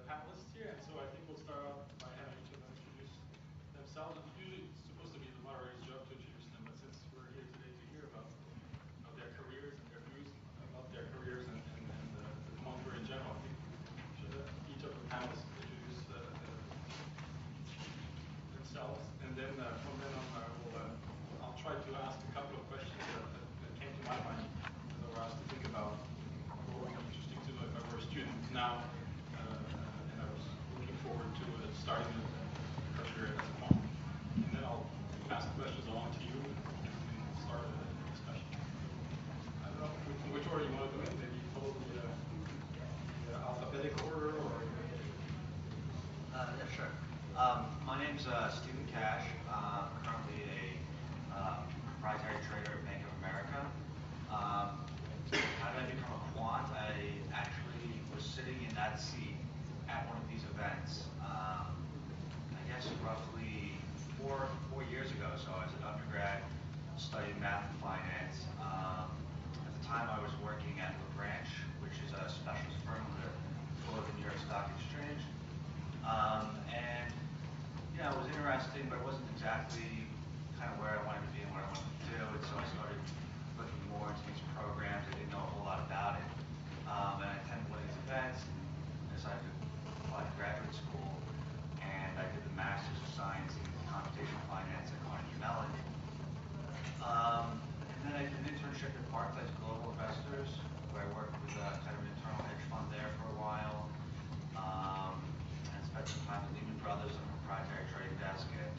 panelists here, and so I think we'll start off by having each of them introduce themselves. Usually it's supposed to be the moderator's job to introduce them, but since we're here today to hear about their careers and their views about their careers and the Quant career in general, I think each of the panelists introduce themselves, and then from then on I'll try to ask a couple of questions that came to my mind as I was asked to think about what would be interesting to know if I were a student now, and I was looking forward to starting a career as a Quant. And then I'll pass the questions along to you and start a discussion. I don't know which order you want to do it. Maybe follow the alphabetical order, or yeah, sure. My name's Stephen Cash. Currently a proprietary trader at Bank of America. How did I become a quant? I actually was sitting in that seat at one of these events. I guess roughly four years ago. So I was an undergrad studying math and finance. At the time, I was working at the branch, which is a specialist firm on the floor of the New York Stock Exchange. And yeah, it was interesting, but it wasn't exactly kind of where I wanted to be and what I wanted to do. And so I started looking more into these programs. I didn't know a whole lot about it. And I attended one of these events and decided to apply to graduate school. And I did the Master's of Science in Computational Finance at Carnegie Mellon. And then I did an internship at Barclays Global Investors, where I worked with kind of an internal hedge fund there for a while. And spent some time at Lehman Brothers on a proprietary trading desk, and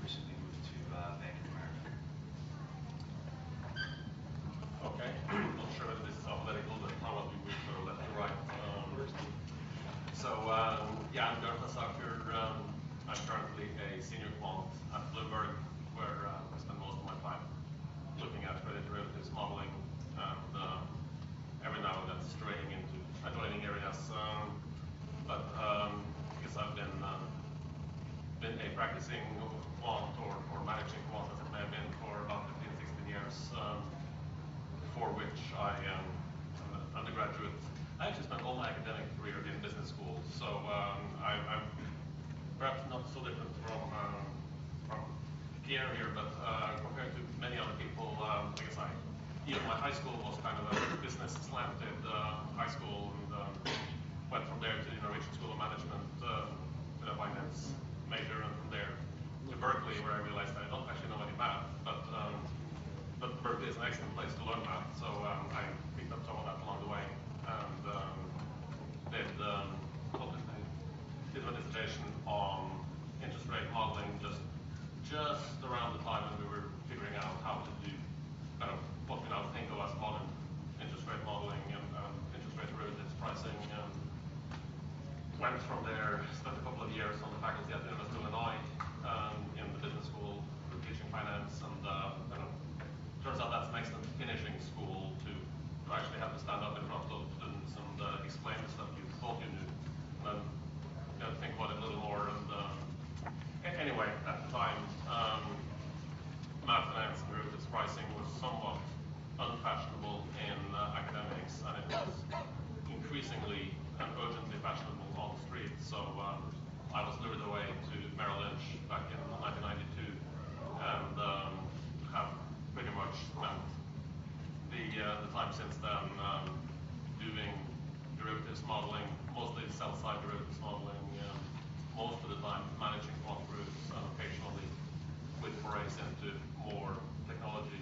recently moved to Bank of America. Okay, not sure if this is alphabetical, but probably we go left to right. Yeah, I'm Gareth Sacker. I'm currently a senior quant at Bloomberg, where I spend most of my time looking at credit derivatives modeling, and every now and then straying into adjoining areas. But I guess I've been a practicing quant or managing quant, as it may have been, for about 15, 16 years, for which I am an undergraduate. I actually spent all my academic career in business school, so I'm perhaps not so different from Pierre here, but compared to many other people, I guess my high school was kind of a business slanted high school, and went from there to the Norwegian School of Management with a finance major, and from there to Berkeley, where I realized that I don't actually know any math, but Berkeley is an excellent place to learn math, so I picked up some of that along the way, and did a dissertation on interest rate modeling just around the time when we were figuring out how to do kind of what we now think of as modern interest rate modeling and interest rate derivatives pricing. Went from there, spent a couple of years on the faculty at the University of Illinois in the business school, teaching finance, and turns out that's an excellent finishing school to actually have to stand up in front of students and explain the stuff you thought you knew, and then think about it a little more. And anyway, at the time, math, finance, and derivatives pricing was somewhat unfashionable in academics, and it was increasingly and urgently fashionable on the street. So I was lured away to Merrill Lynch back in 1992, and have pretty much spent the time since then doing derivatives modeling, mostly sell-side derivatives modeling, most of the time managing quant groups, and occasionally with forays into more technology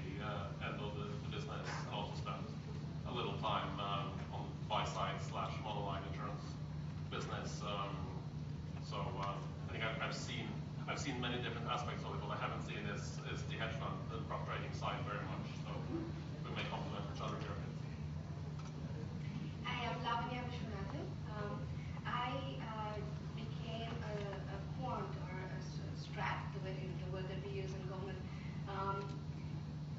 end of the business, and also spent a little time on buy-side / monoline insurance business. So I think I've seen many different aspects of it. What I haven't seen is the hedge fund and prop trading side very much. So we may complement each other here a bit. I am Lavanya Vishwanathan. I became a quant, or a strat, the word that we use in Goldman,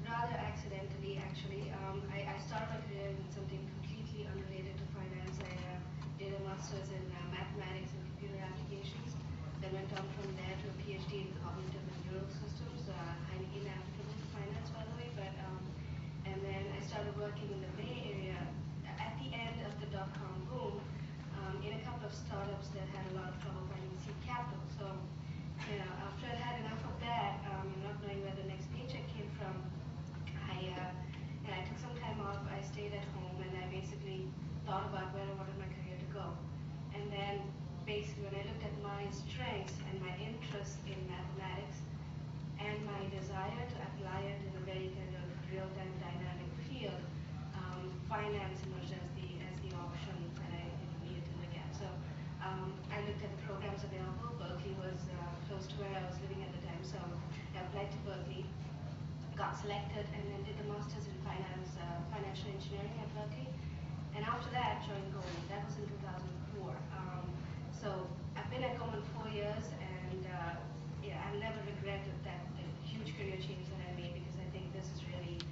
rather accidentally, actually. I started my career in something completely unrelated to finance. I did a master's in mathematics and computer applications. Then went on from there to a PhD in cognitive and neural systems, highly inapplicable to finance, by the way. And then I started working in the Bay Area at the end of the dot-com boom in a couple of startups that had a lot of trouble finding seed capital. So, after I had enough of that, not knowing where the next paycheck came from, I took some time off. I stayed at home and I basically thought about where I wanted my career to go. And then basically when I looked at my strengths and my interest in mathematics and my desire to apply it in a very kind of real-time dynamic field, finance emerged as the option that I needed to look at. So I looked at the programs available. Berkeley was close to where I was living at the time, so I applied to Berkeley, got selected, and then did the master's in financial engineering at Berkeley. And after that, joined Goldman. That was in 2004. So I've been at Goldman 4 years, and I've never regretted that the huge career change that I made, because I think this is really,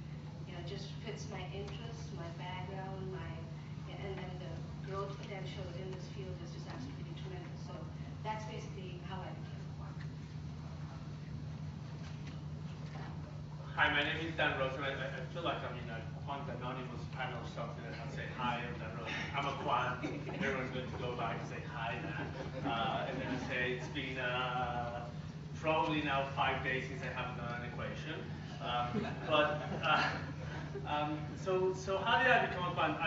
just fits my interests, my background, and then the growth potential in this field is just absolutely tremendous. So that's basically how I became a quant. Hi, my name is Dan Rosen. I feel like I'm in a Quant Anonymous panel or something, and I'll say, hi, I'm Dan Rosen. I'm a quant. Everyone's going to go back and say, hi, Dan. And then I say, it's been probably now 5 days since I haven't done an equation. So how did I become a quant?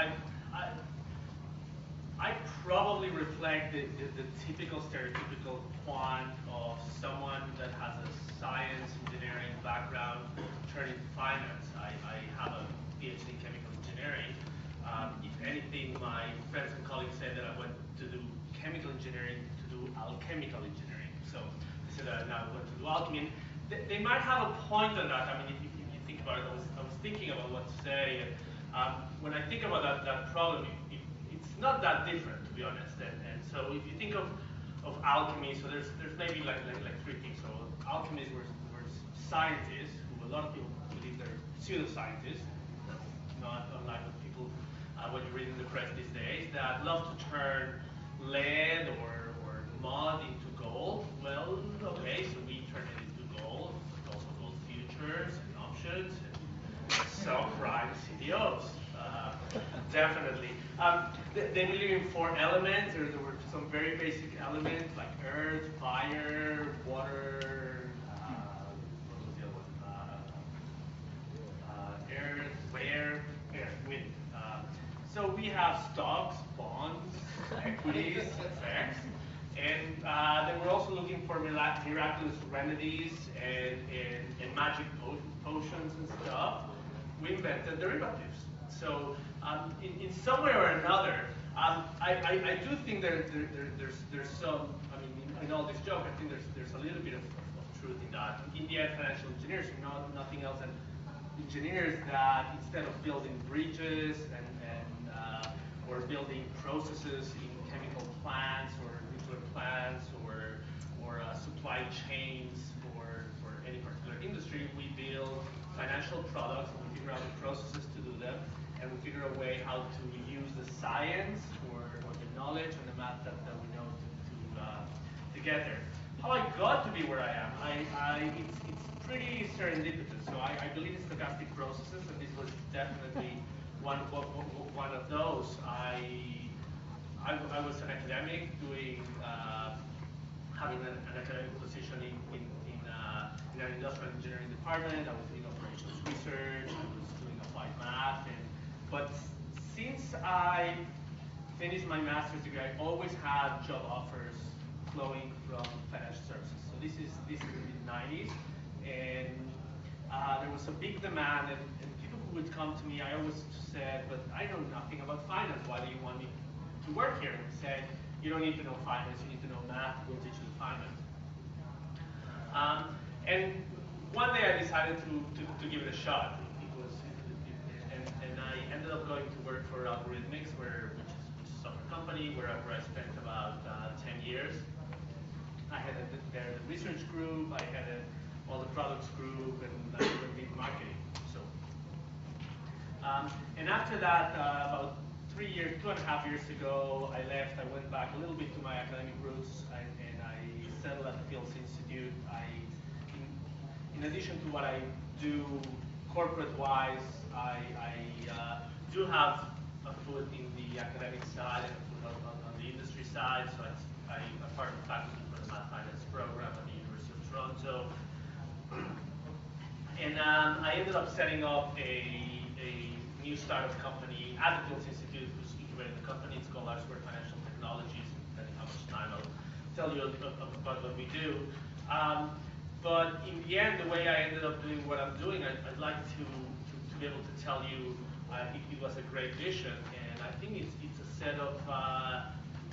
I probably reflect the typical, stereotypical quant of someone that has a science, engineering background turning to finance. I have a PhD in chemical engineering. If anything, my friends and colleagues say that I went to do chemical engineering to do alchemical engineering. So I said that I now went to do alchemy. They might have a point on that. I mean, if you think about it, I was thinking about what to say. When I think about that problem, it's not that different, to be honest. And so if you think of alchemy, so there's maybe like three things. So alchemists were scientists, who a lot of people believe they're pseudoscientists, not unlike what people, what you read in the press these days, that love to turn lead or mud into gold. Well, okay, so we turn it into gold, but also gold futures and options and self-prime CDOs. Definitely. They believe in 4 elements. There were some very basic elements like earth, fire, water, what was the other one? Air, wind. So we have stocks, bonds, equities, FX, and they were also looking for miraculous remedies and magic potions and stuff. We invented derivatives. So in some way or another, I do think there's some, I mean, in all this joke, I think there's a little bit of truth in that. In the end, financial engineers are nothing else than engineers that, instead of building bridges or building processes in chemical plants or nuclear plants or supply chains for any particular industry, we build financial products and we figure out the processes to do them, and we figure a way how to use the science or the knowledge and the math that we know to get there. How I got to be where I am, it's pretty serendipitous. So I believe in stochastic processes, and this was definitely one of those. I was an academic doing having an academic position in an industrial engineering department. I was doing operations research. I was doing applied math, but since I finished my master's degree, I always had job offers flowing from financial services. So this is in the mid-90s, and there was a big demand, and people who would come to me, I always said, but I know nothing about finance. Why do you want me to work here? And he said, you don't need to know finance, you need to know math, we'll teach you finance. And one day I decided to give it a shot. And I ended up going to work for Algorithmics, which is a software company where I spent about 10 years. I had the research group, I had all the products group, and I did marketing. So, and after that, about 2.5 years ago, I left. I went back a little bit to my academic roots, and I settled at the Fields Institute. In addition to what I do corporate-wise, I do have a foot in the academic side and a foot on the industry industry side, so I'm part of the faculty for the math finance program at the University of Toronto. And I ended up setting up a new startup company at the Quant Institute, who's incubating the company. It's called Square Financial Technologies. Depending how much time, I'll tell you about what we do. But in the end, the way I ended up doing what I'm doing, I'd like to be able to tell you it was a great vision, and I think it's a set of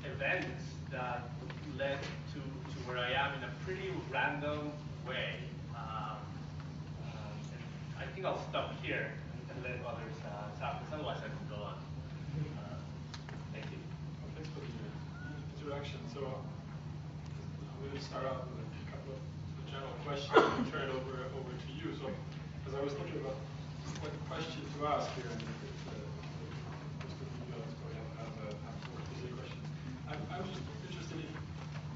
events that led to where I am in a pretty random way. And I think I'll stop here and let others talk, because otherwise I can go on. Thank you. Well, thanks for the introduction. So I'm going to start out with a couple of general questions and turn it over to you. So as I was thinking about what question to ask here, and most of you probably have more specific questions. I'm just interested in,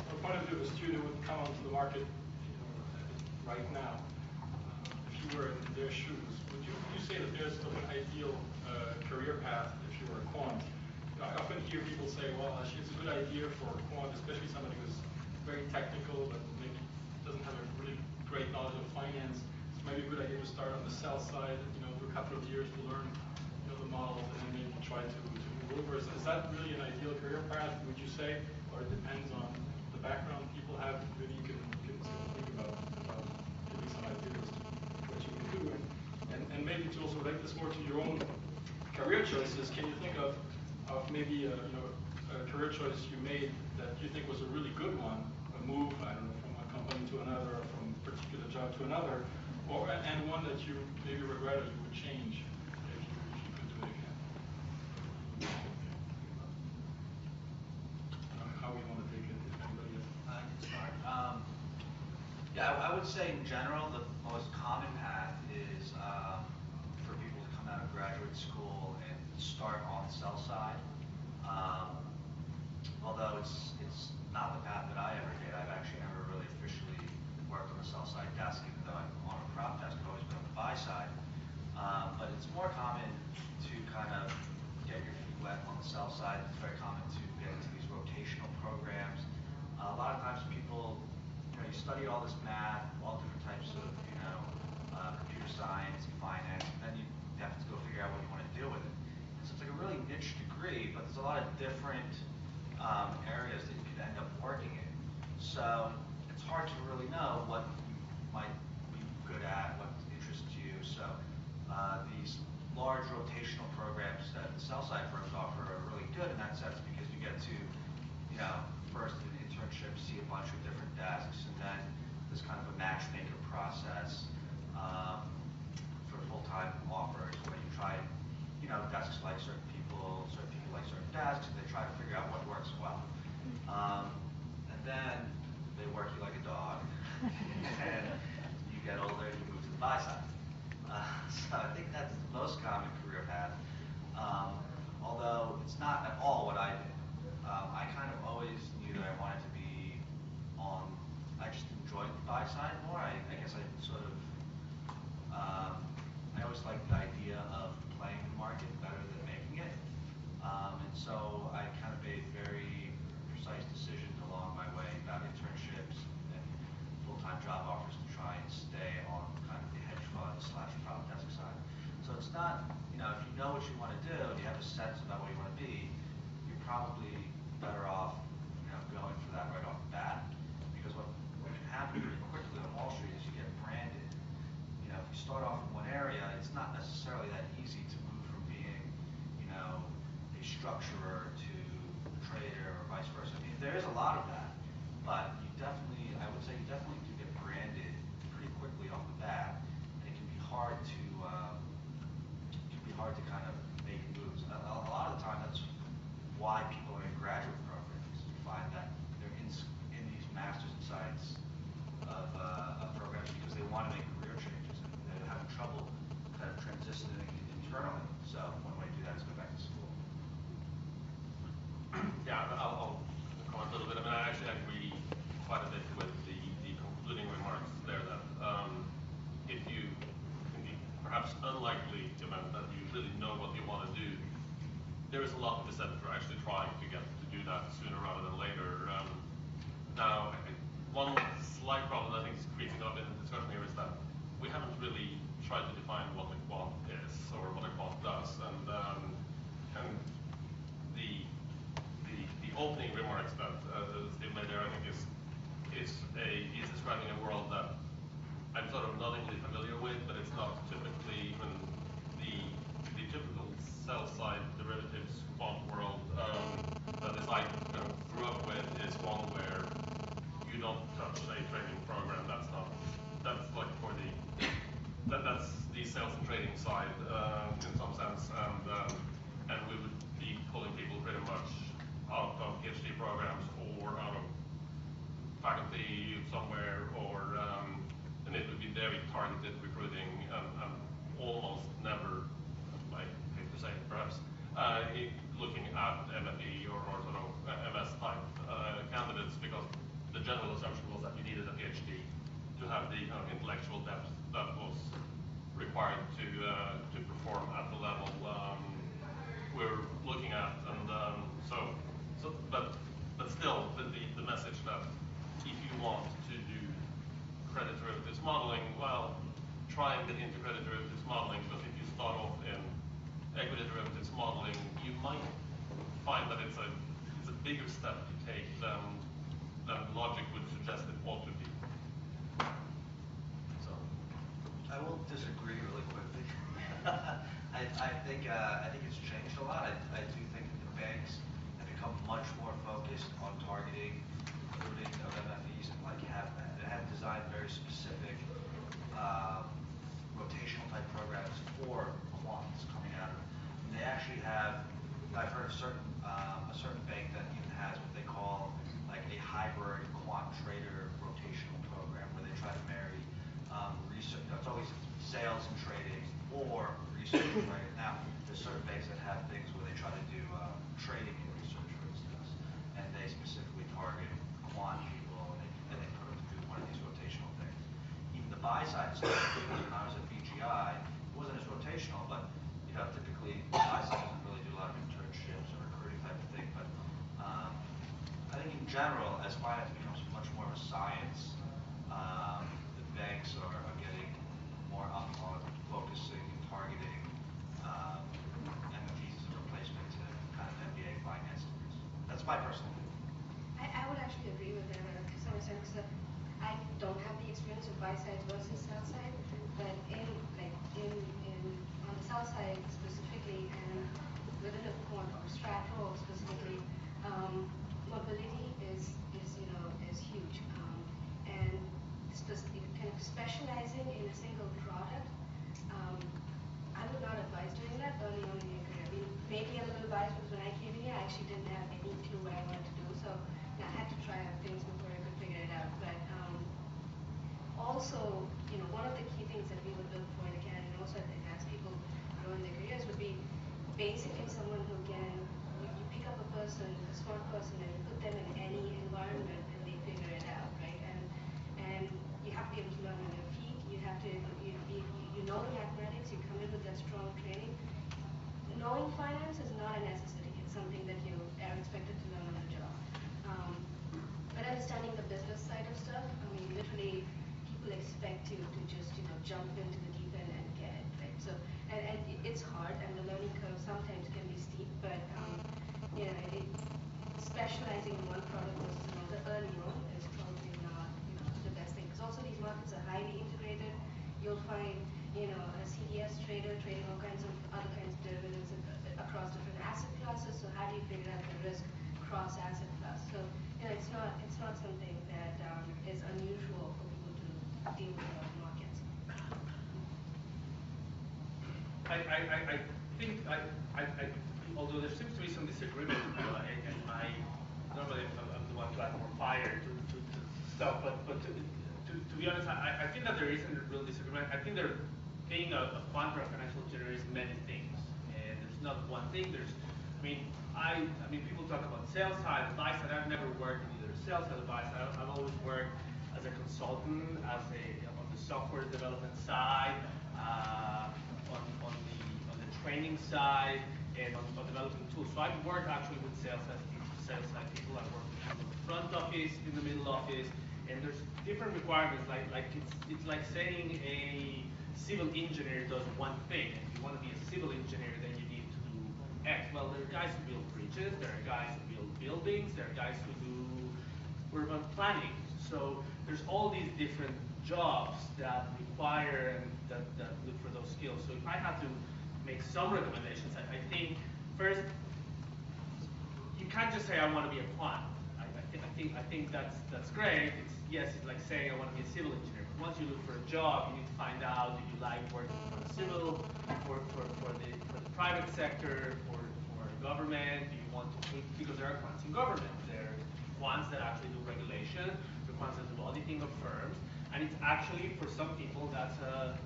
from the point of view of a student who would come onto the market right now, if you were in their shoes, would you say that there's sort of an ideal career path if you were a quant? I often hear people say, well, actually, it's a good idea for a quant, especially somebody who's very technical, but maybe doesn't have a really great knowledge of finance. It's maybe a good idea to start on the sell side, do a couple of years to learn, the models, and then maybe try to move over. Is that really an ideal career path, would you say, or it depends on the background people have? Maybe you can sort of think about giving some ideas to what you can do, and maybe to also relate this more to your own career choices. Can you think of maybe a career choice you made that you think was a really good one, a move, I don't know, from one company to another, or from a particular job to another, and one that you maybe regretted you would change if you could do it again? How we want to take it, if anybody has. I can start. Yeah, I would say in general, the most common path is for people to come out of graduate school and start on the sell side. Although it's not the path that I ever did. I've actually never really officially worked on the sell side desk, even though I'm on a prop desk. I've always been on the buy side. But it's more common to kind of get your feet wet on the sell side. It's very common to get into these rotational programs. A lot of times people, you study all this math, all different types of, computer science, finance, and then you have to go figure out what you want to do with it. And so it's like a really niche degree, but there's a lot of different areas that you could end up working in. So it's hard to really know what you might be good at, what interests you. So these large rotational programs that the sell side firms offer are really good in that sense, because you get to, first an internship, see a bunch of different desks, and then there's kind of a matchmaker process for full-time offers where you try, desks like certain people like certain desks, and they try to figure out what works well. And then they work you like a dog, and you get older and you move to the buy side. So I think that's the most common career path, although it's not at all what I did. I kind of always knew that I wanted to be I just enjoyed the buy side more. I guess I sort of, I always liked the idea of playing the market better than making it. And so I kind of made very precise decisions along my way about internships and full-time job offers to try and stay on kind of the hedge fund / prop desk side. So it's not, if you know what you want to do and you have a sense about what you want to be, you're probably better off, going for that right off the bat. Because what can happen pretty quickly on Wall Street is you get branded. If you start off in one area, it's not necessarily that easy to move from being, a structurer to a trader or vice versa. I mean, there is a lot of that, but I would say you definitely do get branded pretty quickly off the bat, and it can be hard to kind of make moves. A lot of the time, that's why people are in graduate programs. You find that they're in these masters in science of programs because they want to make career changes, and they're having trouble kind of transitioning internally. So one way to do that is go back to school. Yeah, I'll comment a little bit. I mean, I actually agree quite a bit with the concluding remarks there that if you, in the perhaps unlikely event that you really know what you want to do, there is a lot to be said for actually trying to get to do do that sooner rather than later. Now, one slight problem I think is creeping up in the discussion here is that we haven't really tried to define what a quant is or what a quant does, and the opening remarks that Steve made there, I think is describing a world that I'm sort of nothingly familiar with, but it's not typically even the typical sell-side derivatives quant world that is I grew up with is one where you don't touch a trading program. That's like for that's the sales and trading side in some sense, and we would be pulling people pretty much out of PhD programs or out of faculty somewhere, or and it would be very targeted recruiting and almost never, I hate to say it perhaps, looking at MFE or sort of MS type candidates, because the general assumption was that you needed a PhD to have the intellectual depth that was required to perform at the level we're looking at, and but still the message that if you want to do credit derivatives modeling, well, try and get into credit derivatives modeling, but if you start off in equity derivatives modeling, you might find that it's a bigger step to take than logic would suggest it ought to be. So I will disagree really quickly. I think it's changed a lot. I do think that the banks have become much more focused on targeting recruiting of MFEs and have designed very specific rotational type programs for quants coming out of it. And they actually have, I've heard of a certain bank that even has what they call like a hybrid quant trader rotational program, where they try to marry research. It's always sales and trading or research, right? Now, there's certain banks that have things where they try to do trading and research, for instance, and they specifically target quant people, and they put them through one of these rotational things. Even the buy side stuff, when I was at BGI, it wasn't as rotational, but typically the buy side doesn't really do a lot of internships or recruiting type of thing. But I think in general, as finance becomes much more of a science, the banks are getting more up on focusing and targeting MFEs as a replacement to kind of MBA finance degrees. That's my personal opinion. I would actually agree with that to some extent, because I don't have the experience of buy side versus sell side, but on the sell side specifically, and within a quant or strat role specifically, mobility is huge, and kind of specializing in a single product. I would not advise doing that early on in your career. I mean, maybe I'm a little biased because when I came in here, I actually didn't have any clue what I wanted to do, so I had to try out things before I could figure it out. But also, one of the key things that we would look for in a candidate, and also I think as people grow in their careers, would be basically someone who can, you pick up a person, a smart person, and you put them in any environment and they figure it out, right? And you have to be able to learn on your feet. You have to, you know the mathematics, you come in with that strong training. Knowing finance is not a necessity. It's something that you are expected to learn on the job. But understanding the business side of stuff, I mean, literally, people expect you to just, jump into the deep end and get it, right? So, and it's hard, and the learning curve sometimes can be steep, but, specializing in one product versus another early on is probably not, the best thing. Because also these markets are highly integrated. You'll find, a CDS trader trading all kinds of other kinds of derivatives across different asset classes. So how do you figure out the risk cross asset class? So, it's not something that is unusual for people to deal with markets. I think although there seems to be some disagreement, and I normally I'm the one to add more fire to stuff, but to be honest, I think that there isn't a real disagreement. I think being a quant or a financial engineer is many things, and there's not one thing. I mean, people talk about sales side, buy side. I've never worked in either sales side or buy side. I've always worked as a consultant, on the software development side, on the training side, and on developing tools. So I've worked actually with sales side people. I've worked with people in the front office, in the middle office, and there's different requirements. Like it's like saying a civil engineer does one thing. If you want to be a civil engineer, then you need to do X. Well, there are guys who build bridges, there are guys who build buildings, there are guys who do urban planning. So there's all these different jobs that require and that look for those skills. So if I had to make some recommendations, I think first, you can't just say I want to be a quant. I think that's great. It's like saying I want to be a civil engineer. But once you look for a job, you need to find out, do you like working for the civil, for the private sector, for government? Do you want to, because there are quants in government. There are quants that actually do regulation, the quants that do auditing of firms, and it's actually for some people that's a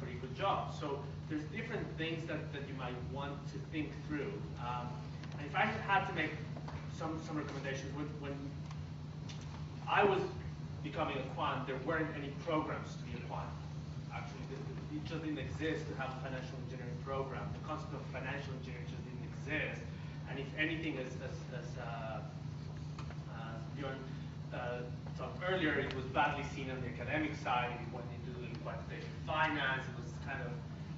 pretty good job. So there's different things that you might want to think through. And if I had to make some recommendations, when I was becoming a quant, there weren't any programs to be a quant. Actually, it just didn't exist to have a financial engineering program. The concept of financial engineering just didn't exist. And if anything, as Bjorn talked earlier, it was badly seen on the academic side. It went into doing quantitative finance. It was kind of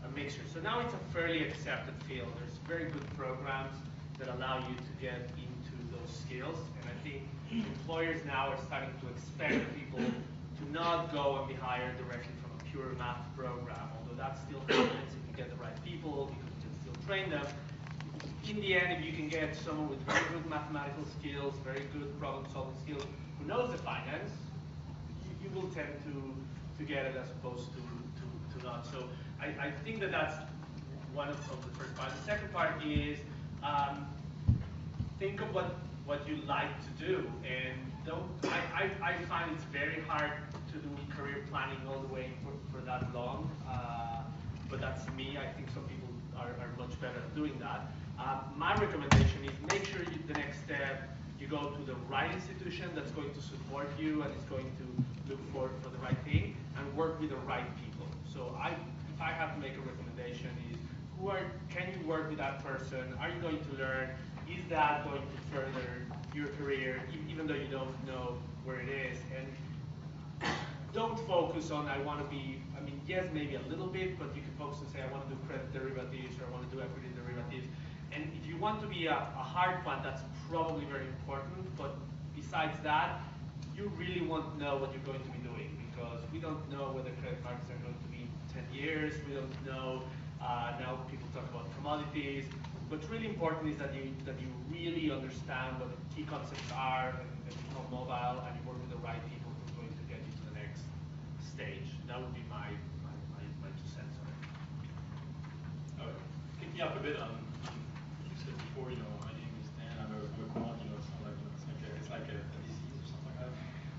a mixture. So now it's a fairly accepted field. There's very good programs that allow you to get into those skills. And I think employers now are starting to expect people to not go and be hired directly from a pure math program, although that still happens if you get the right people, because you can still train them. In the end, if you can get someone with very good mathematical skills, very good problem-solving skills, who knows the finance, you will tend to get it as opposed to not. So I think that's one of the first parts. The second part is think of what you like to do, and I find it's very hard to do career planning all the way for that long, but that's me. I think some people are much better at doing that. My recommendation is make sure the next step, you go to the right institution that's going to support you and is going to look for the right thing, and work with the right people. So if I have to make a recommendation is, can you work with that person? Are you going to learn? Is that going to further your career, even though you don't know where it is? And don't focus on, I want to be, I mean, yes, maybe a little bit, but you can focus and say, I want to do credit derivatives, or I want to do equity derivatives. And if you want to be a hard quant, that's probably very important. But besides that, you really won't know what you're going to be doing, because we don't know whether credit markets are going to be 10 years. We don't know. Now people talk about commodities. What's really important is that you really understand what the key concepts are, and become mobile, and you work with the right people who are going to get you to the next stage. That would be my 2 cents on it. Picking up a bit on you said before, my name is Dan, I'm a quant, it's not like, it's like a disease or something like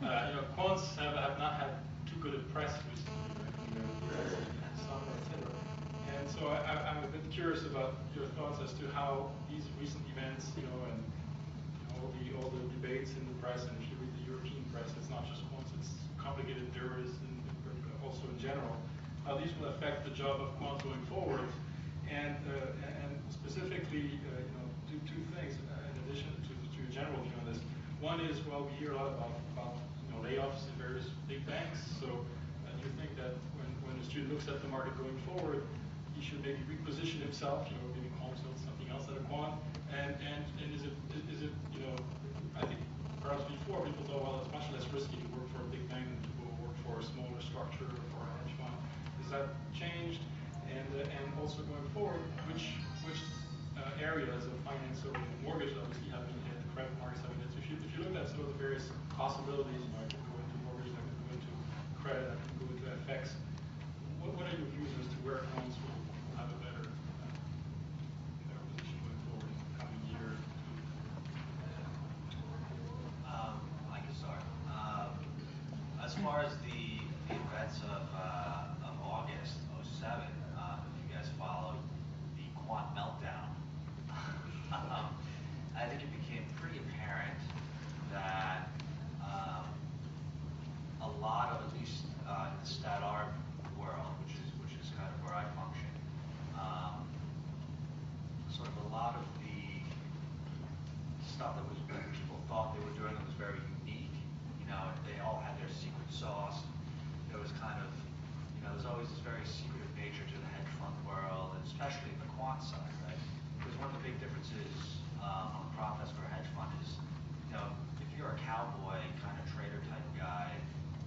that. Quants have not had too good a press recently, right? Summer, etc. And so I'm a bit curious about your thoughts as to how these recent events, and all the debates in the press, and if you read the European press, it's not just quants, it's complicated theories, and also in general, how these will affect the job of quant going forward. And specifically, two things in addition to your general view on this. One is, well, we hear a lot about layoffs in various big banks. So do you think that when a student looks at the market going forward, he should maybe reposition himself, maybe call himself something else at a quant? And is it I think perhaps before people thought, well, it's much less risky to work for a big bank than to go work for a smaller structure or for a hedge fund. Has that changed? And also going forward, which areas of finance, so mortgage obviously having been hit, the credit markets having hit. So if you look at sort of the various possibilities, I can go into mortgage, I can go into credit, I can go into FX. What are your views as to where quants will have a better position going forward in the coming year? I can start. As far as the events of August '07, if you guys followed the quant meltdown, I think it became pretty apparent that sort of a lot of the stuff that people thought they were doing that was very unique. They all had their secret sauce. There was kind of, there's always this very secretive nature to the hedge fund world, and especially the quant side, right? Because one of the big differences on the process for a hedge fund is, if you're a cowboy kind of trader type guy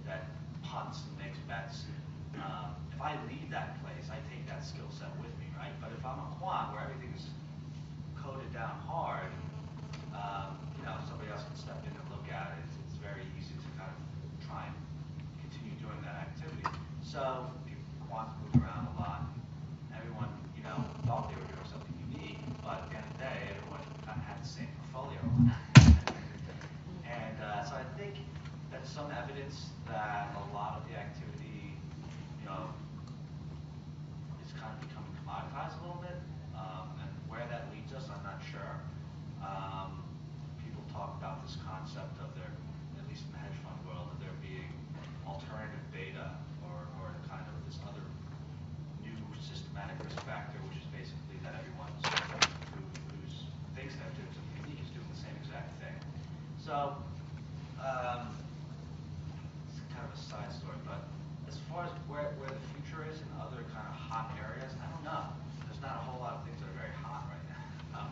that punts and makes bets, if I leave that place, I take that skill set with me, right? But if I'm a quant where everything's coded down hard, somebody else can step in and look at it. It's very easy to kind of try and continue doing that activity. So quants moved around a lot. Everyone, thought they were doing something unique, but at the end of the day, everyone kind of had the same portfolio. And so I think that's some evidence that a lot of the activity, is kind of becoming commoditized a little bit. And where that leads us, I'm not sure. People talk about this concept of there, at least in the hedge fund world, of there being alternative beta or kind of this other new systematic risk factor, which is basically that everyone who thinks they're doing something unique is doing the same exact thing. So it's kind of a side story, but as far as where the future is in other kind of hot areas, I don't know. There's not a whole lot of things that are very hot right now.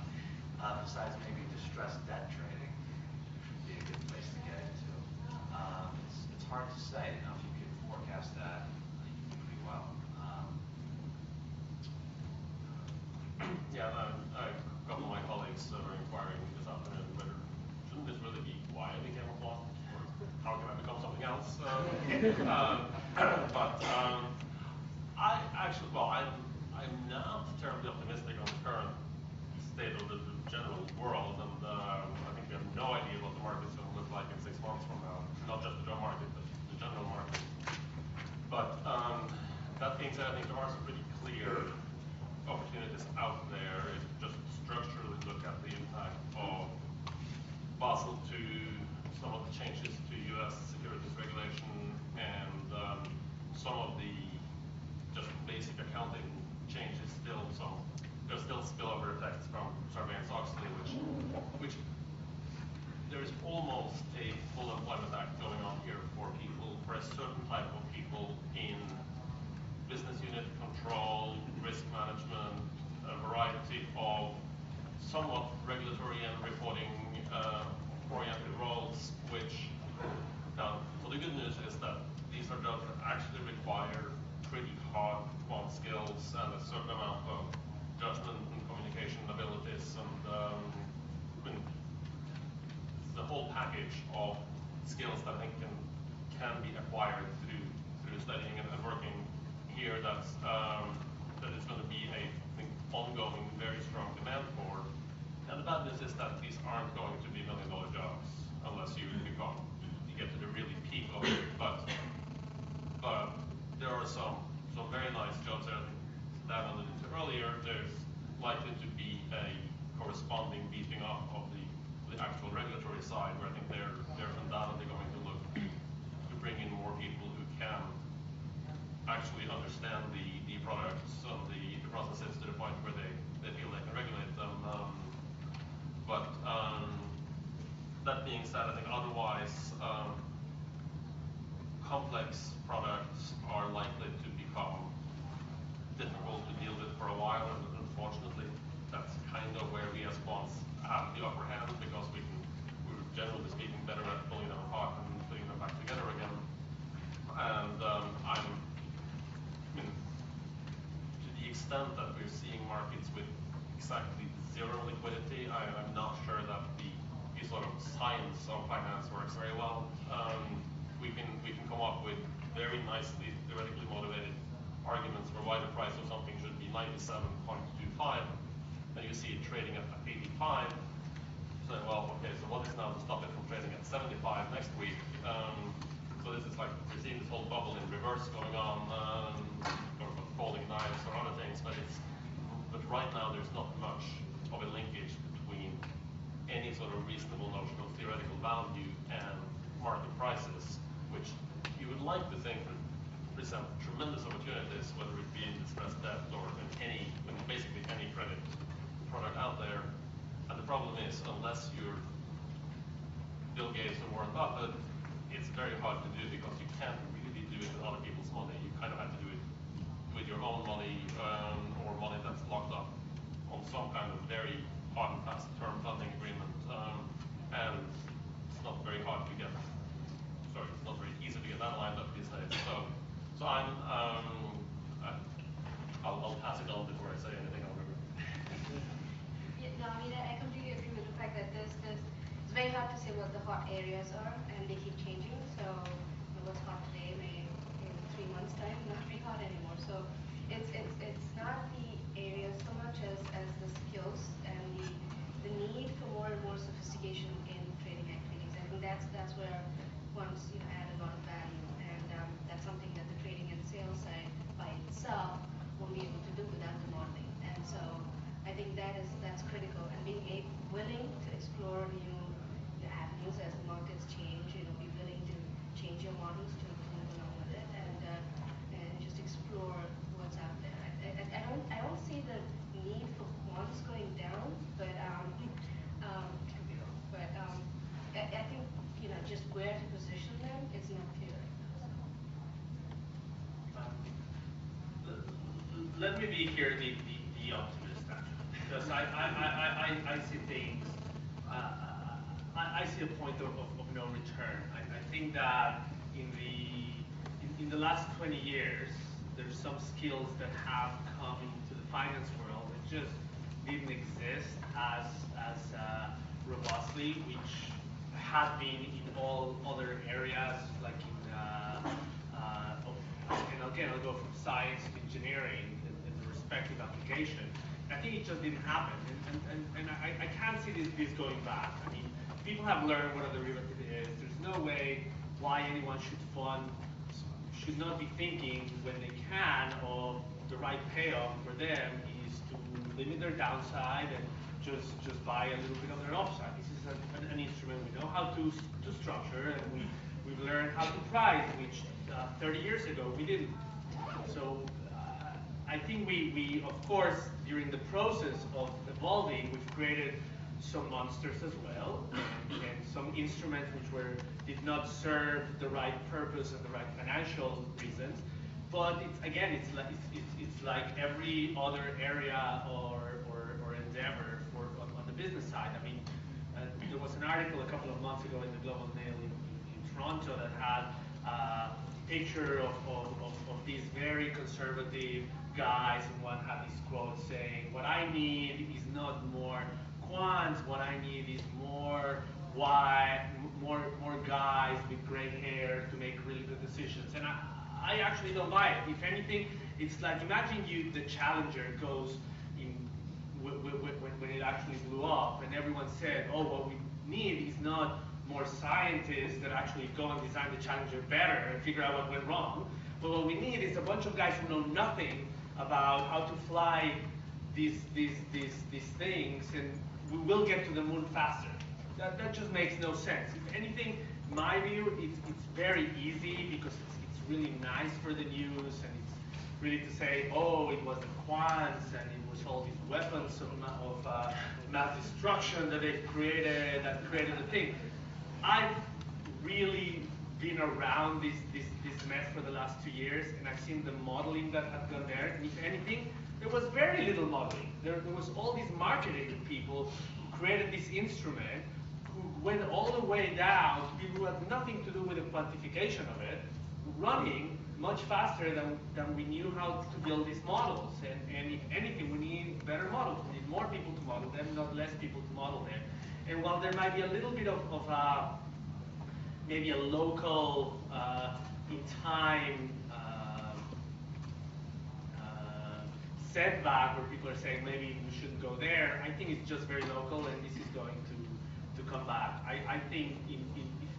Besides maybe distressed debt trading, which would be a good place to get into. It's hard to say, if you could forecast that, you do pretty well. Yeah, a couple of my colleagues were inquiring this afternoon whether shouldn't this really be why I became a quant, or how can I become something else? I actually, I'm not terribly optimistic on the current state of the general world, and I think we have no idea what the market's going to look like in 6 months from now. Not just the job market, but the general market. But that being said, I think there are some pretty clear opportunities out there if you just structurally look at the impact of Basel II, some of the changes to U.S. securities regulation, and some of the just basic accounting changes. There's still spillover effects from Sarbanes-Oxley, which there is almost a full employment act going on here for a certain type of people in business unit control, risk management, a variety of somewhat regulatory and reporting oriented roles, which so the good news is that these are jobs that actually require pretty hard quant skills and a certain amount of judgment and communication abilities, and the whole package of skills that I think can be acquired through studying and working here. That is going to be a ongoing, very strong demand for. And the bad news is that these aren't going to be million-dollar jobs unless you get to the really peak of it. But there are some very nice jobs there. I think that I alluded to earlier. There's likely to be a corresponding beefing up of the actual regulatory side, where I think they're undoubtedly going to look to bring in more people who can actually understand the products and the processes to the point where they feel they can regulate them. That being said, I think otherwise complex products are likely to become difficult to deal with for a while, and unfortunately that's kind of where we as quants have the upper hand, because we're generally speaking better at pulling them apart and putting them back together again. And to the extent that we're seeing markets with exactly zero liquidity, I'm not sure that the sort of science of finance works very well. We can come up with very nicely theoretically motivated arguments for why the price of something should be 97.25, and you see it trading at 85. So, well, okay, so what is now to stop it from trading at 75 next week? So this is like we're seeing this whole bubble in reverse going on, or falling knives or other things, but right now there's not much of a linkage between any sort of reasonable notion of theoretical value and market prices, which you would like to think would present tremendous opportunities, whether it be in distressed debt or in basically any credit product out is, unless you're Bill Gates or Warren Buffett, it's very hard to do because you can't really do it with other people's money. You kind of have to do it with your own money or money that's locked up on some kind of very hard and fast term funding agreement. And it's not very hard to get, sorry, it's not very easy to get that lined up these days. So I'll pass it on before I say anything. I'll remember. Yeah, no, I mean, I completely agree with the fact that it's very hard to say what the hot areas are, and they keep changing. So what's hot today may in 3 months' time not be hot anymore. So it's not the areas so much as the skills and the need for more and more sophistication in trading activities. I think that's where ones add a lot of value, and that's something that the trading and sales side by itself won't be able to do without the modeling. And so I think that's critical, and being willing to explore new avenues as the markets change. Be willing to change your models to move along with it, and just explore what's out there. I don't see the need for quants going down, but I think just where to position them is not clear. Let me be here the optimist, actually, because I see things. I see a point of no return. I think that in the last 20 years, there's some skills that have come into the finance world that just didn't exist as robustly, which had been in all other areas, like and again, I'll go from science to engineering in the respective application. I think it just didn't happen, and I can't see this going back. I mean, people have learned what a derivative is. There's no way why anyone should not be thinking when they can of the right payoff for them is to limit their downside and just buy a little bit of their upside. This is an instrument we know how to structure, and we've learned how to price, which 30 years ago we didn't. So I think we of course, during the process of evolving, we've created some monsters as well, and some instruments which did not serve the right purpose and the right financial reasons. But it's like every other area or endeavor on the business side. I mean, there was an article a couple of months ago in the Global Mail in Toronto that had a picture of these very conservative guys, and one had this quote saying, "What I need is not more quants. What I need is more guys with gray hair to make really good decisions." And I actually don't buy it. If anything, it's like, imagine the Challenger goes in when it actually blew up, and everyone said, "Oh, what we need is not more scientists that actually go and design the Challenger better and figure out what went wrong, but what we need is a bunch of guys who know nothing about how to fly these things, and we will get to the moon faster." That just makes no sense. If anything, my view, it's very easy because it's really nice for the news, and it's really to say, oh, it was the quants, and it was all these weapons of mass destruction that they've created that created the thing. I've really been around this mess for the last 2 years, and I've seen the modeling that had gone there. And if anything, there was very little modeling. There was all these marketing people who created this instrument, who went all the way down to people who had nothing to do with the quantification of it, running much faster than we knew how to build these models. And if anything, we need better models. We need more people to model them, not less people to model them. And while there might be a little bit of maybe a local in time setback where people are saying maybe we shouldn't go there, I think it's just very local, and this is going to come back. I think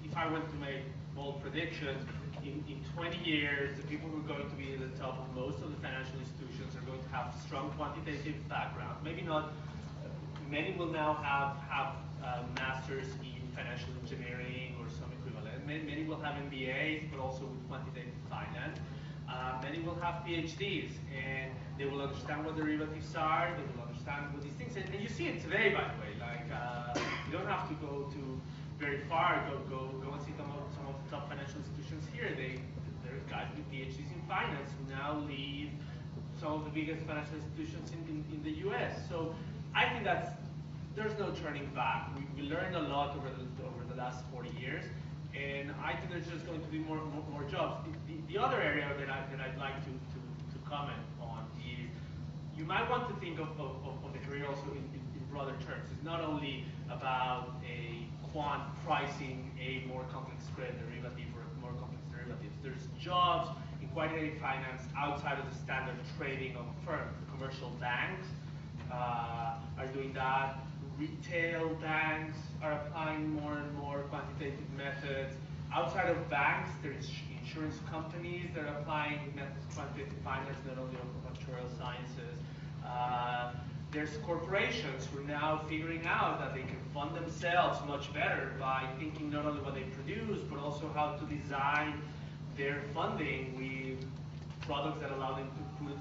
if I went to make bold predictions, in 20 years, the people who are going to be at the top of most of the financial institutions are going to have strong quantitative background. Maybe not. Many will now have masters in financial engineering or some equivalent. Many will have MBAs, but also with quantitative finance. Many will have PhDs, and they will understand what derivatives are. They will understand what these things. And you see it today, by the way. Like You don't have to go to very far. Go and see some of the top financial institutions here. There are guys with PhDs in finance who now lead some of the biggest financial institutions in the US. So I think there's no turning back. We learned a lot over the last 40 years, and I think there's just going to be more jobs. The other area that I'd like to comment on is you might want to think of the career also in broader terms. It's not only about a quant pricing a more complex credit derivative or more complex derivatives. There's jobs in quantitative finance outside of the standard trading of a firm. Commercial banks are doing that. Retail banks are applying more and more quantitative methods. Outside of banks, there's insurance companies that are applying methods of quantitative finance, not only of actuarial sciences. There's corporations who are now figuring out that they can fund themselves much better by thinking not only what they produce, but also how to design their funding with products that allow them to put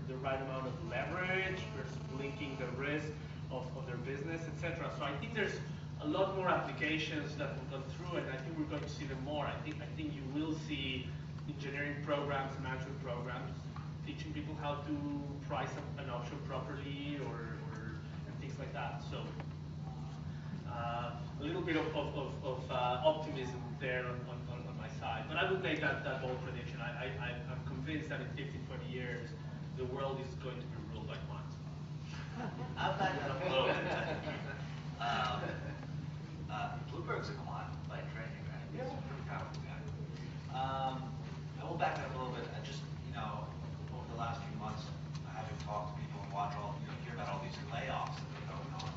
the right amount of leverage versus linking the risk of their business, etc. So I think there's a lot more applications that will come through, and I think we're going to see them more. I think you will see engineering programs, management programs, teaching people how to price an option properly and things like that. So a little bit of optimism there on my side. But I would make that bold prediction. I'm convinced that in 15, 20 years, the world is going to be ruled by quants. I'll back that up a little bit. Bloomberg's a quant by training, right? Yeah. He's a pretty powerful guy. I will back that up a little bit. I just, over the last few months, having talked to people and hear about all these layoffs that are going on.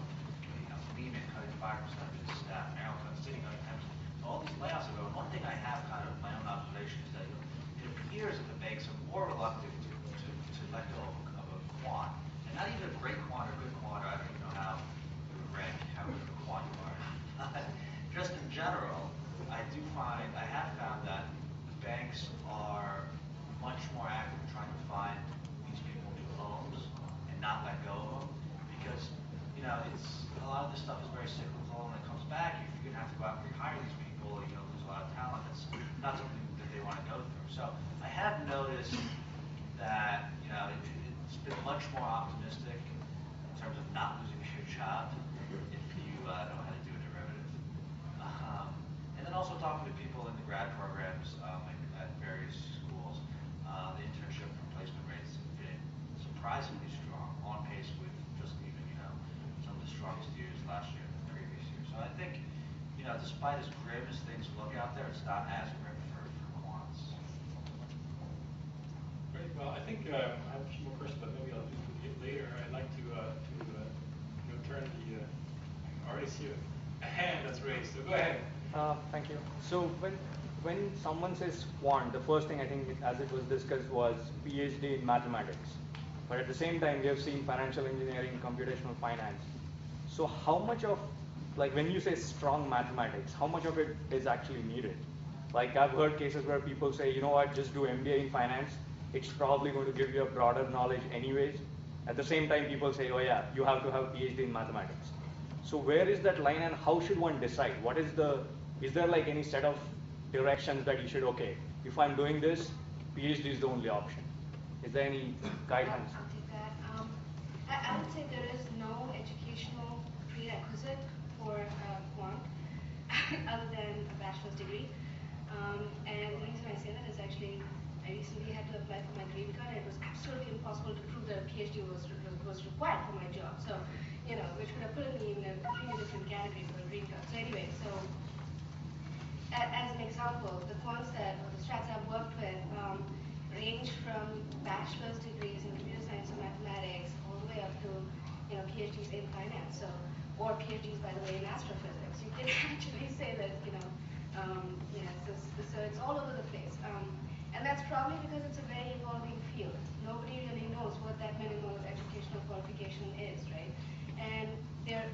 Lehman cutting 5% of its staff, Merrill sitting on 10%. All these layoffs are going. One thing I have kind of my own observation is that it appears that the banks are more reluctant to let go of a quant, and not even a great quant or good quant. I don't even know how you would rank how good of a quant you are. Just in general, I have found that the banks are much more active in trying to find these people new homes and not let go of them, because it's a lot of this stuff is very cyclical, and when it comes back, you're going to have to go out and rehire these people. Lose a lot of talent. It's not something that they want to go through. So I have noticed that it's been much more optimistic in terms of not losing your job if you know how to do a derivative. And then also talking to people in the grad programs at various schools, the internship replacement rates have been surprisingly strong, on pace with just even some of the strongest years last year and the previous year. So I think despite as grim as things look out there, it's not as grim for quants. Great. Well, I think I have a few more questions, but maybe I'll do it later. I'd like to turn the. I already see a hand that's raised. So go ahead. Thank you. So when someone says quant, the first thing I think, as it was discussed, was PhD in mathematics. But at the same time, we have seen financial engineering, computational finance. So how much of, when you say strong mathematics, how much of it is actually needed? I've heard cases where people say, you know what, just do MBA in finance. It's probably going to give you a broader knowledge anyways. At the same time, people say, oh yeah, you have to have a PhD in mathematics. So where is that line, and how should one decide? Is there any set of directions that you should, okay, if I'm doing this, PhD is the only option? Is there any guidance? I'll take that. I would say there is no educational prerequisite for quant other than a bachelor's degree. And the reason I say that is actually I recently had to apply for my green card, and it was absolutely impossible to prove that a PhD was required for my job. So, which would have put me in a completely different category for a green card. So anyway, as an example, the quants or the strats I've worked with range from bachelor's degrees in computer science and mathematics all the way up to PhDs in finance, or PhDs, by the way, in astrophysics. You can actually say that so it's all over the place, and that's probably because it's a very evolving field. Nobody really knows what that minimum educational qualification is, right? And they're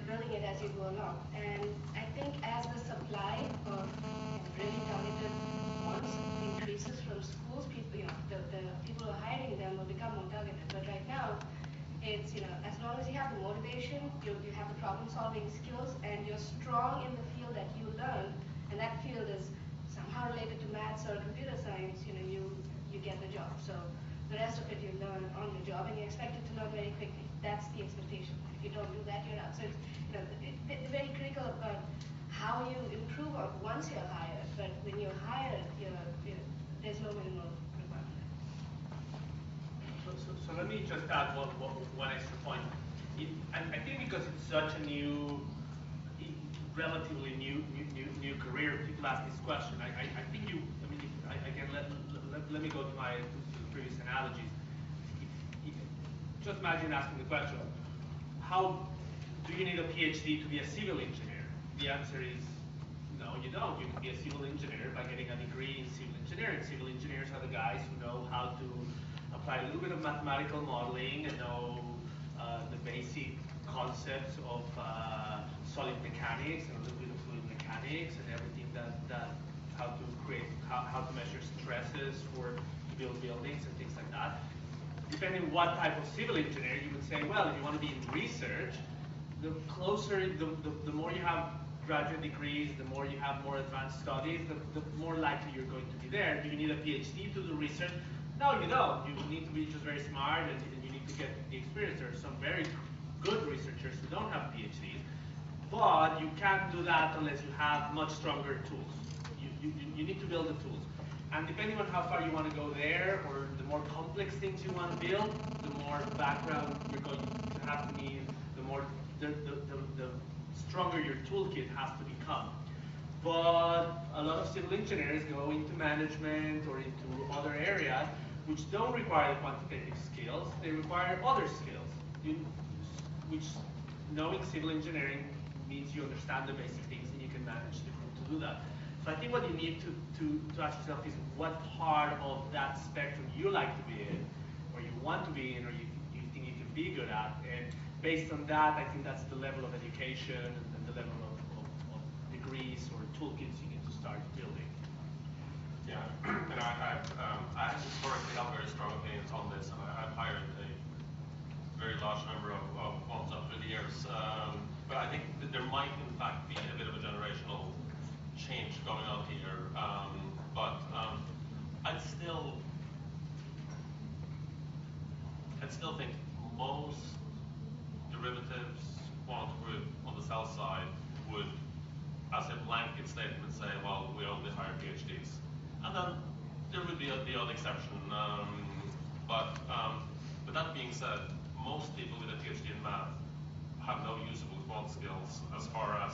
building it as you go along. And I think as the supply of really talented quants increases from schools, people, the people who are hiring them will become more targeted. But right now, it's as long as you have the motivation, you have the problem-solving skills, and you're strong in the field that you learn, and that field is somehow related to maths or computer science, you get the job. So the rest of it you learn on the job, and you're expected to learn very quickly. That's the expectation. If you don't do that, you're out. So it's, they're very critical about how you improve on once you're hired, but when you're hired, there's no minimal requirement. So let me just add one extra point. I think because it's such a relatively new career, people ask this question. I think again, let me go to the previous analogies. Just imagine asking the question, how do you need a PhD to be a civil engineer? The answer is no, you don't. You can be a civil engineer by getting a degree in civil engineering. Civil engineers are the guys who know how to apply a little bit of mathematical modeling and know the basic concepts of solid mechanics and a little bit of fluid mechanics and everything that how to measure stresses to build buildings and things like that. Depending what type of civil engineer, you would say, well, if you want to be in research, the more you have graduate degrees, the more you have more advanced studies, the more likely you're going to be there. Do you need a PhD to do research? No, you don't. You need to be just very smart, and you need to get the experience. There are some very good researchers who don't have PhDs, but you can't do that unless you have much stronger tools. You need to build the tools. And depending on how far you want to go there, or the more complex things you want to build, the more background you're going to have to need, the more the stronger your toolkit has to become. But a lot of civil engineers go into management or into other areas which don't require the quantitative skills, they require other skills, which knowing civil engineering means you understand the basic things and you can manage the group to do that. So I think what you need to ask yourself is what part of that spectrum you like to be in, or you want to be in, or you think you can be good at. And based on that, I think that's the level of education and the level of degrees or toolkits you need to start building. Yeah, and I historically have very strong opinions on this, and I've hired a very large number of quants up through the years. But I think that there might, in fact, be a bit of a generational change going on here. But I'd still think most derivatives quant group on the sell side would, as a blanket statement, say, well, we only hire PhDs. And then there would be the odd exception. But that being said, most people with a PhD in math have no usable quant skills as far as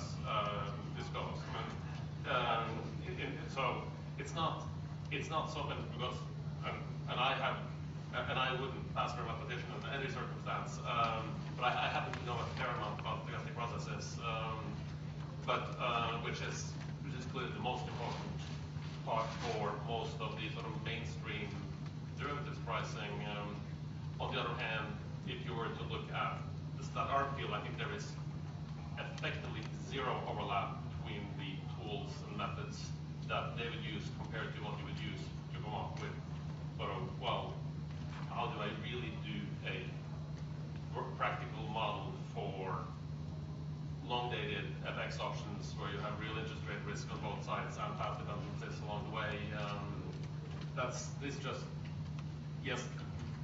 this goes. So it's not so bad because, and I wouldn't pass for a mathematician in any circumstance, but I happen to know a fair amount about stochastic processes, which is clearly the most important part for most of the sort of mainstream derivatives pricing. On the other hand, if you were to look at the stat art field, I think there is effectively zero overlap between the tools and methods that they would use compared to what you would use to come up with sort of, well, how do I really do a practical model for long-dated FX options where you have real interest rate risk on both sides and path dependencies along the way. Yes,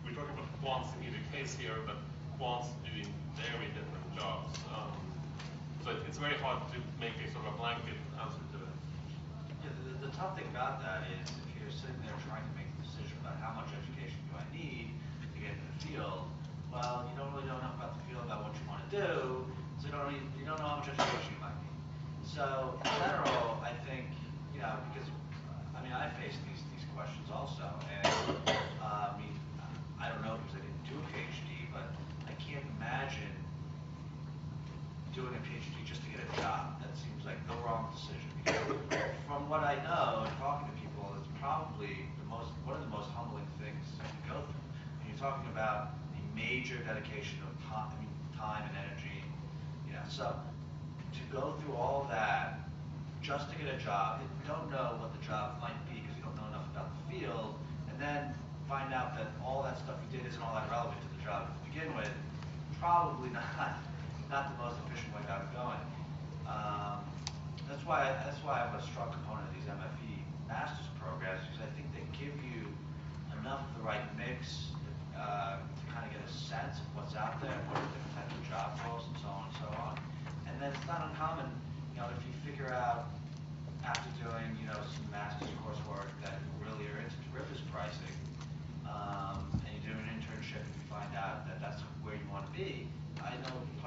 we're talking about quants in either case here, but quants doing very different jobs. So it's very hard to make a sort of a blanket answer to it. Yeah, the tough thing about that is if you're sitting there trying to make a decision about how much education do I need to get into the field, well, you don't really know enough about the field about what you want to do, so you don't know how much education you might need. So in general, I think, because I face these questions also, and I don't know because I didn't do a PhD, but I can't imagine doing a PhD just to get a job. That seems like the wrong decision. Because from what I know, and talking to people, it's probably one of the most humbling things you can go through. And you're talking about the major dedication of time and energy. So to go through all that just to get a job, you don't know what the job might be because you don't know enough about the field, and then find out that all that stuff you did isn't all that relevant to the job to begin with, probably not the most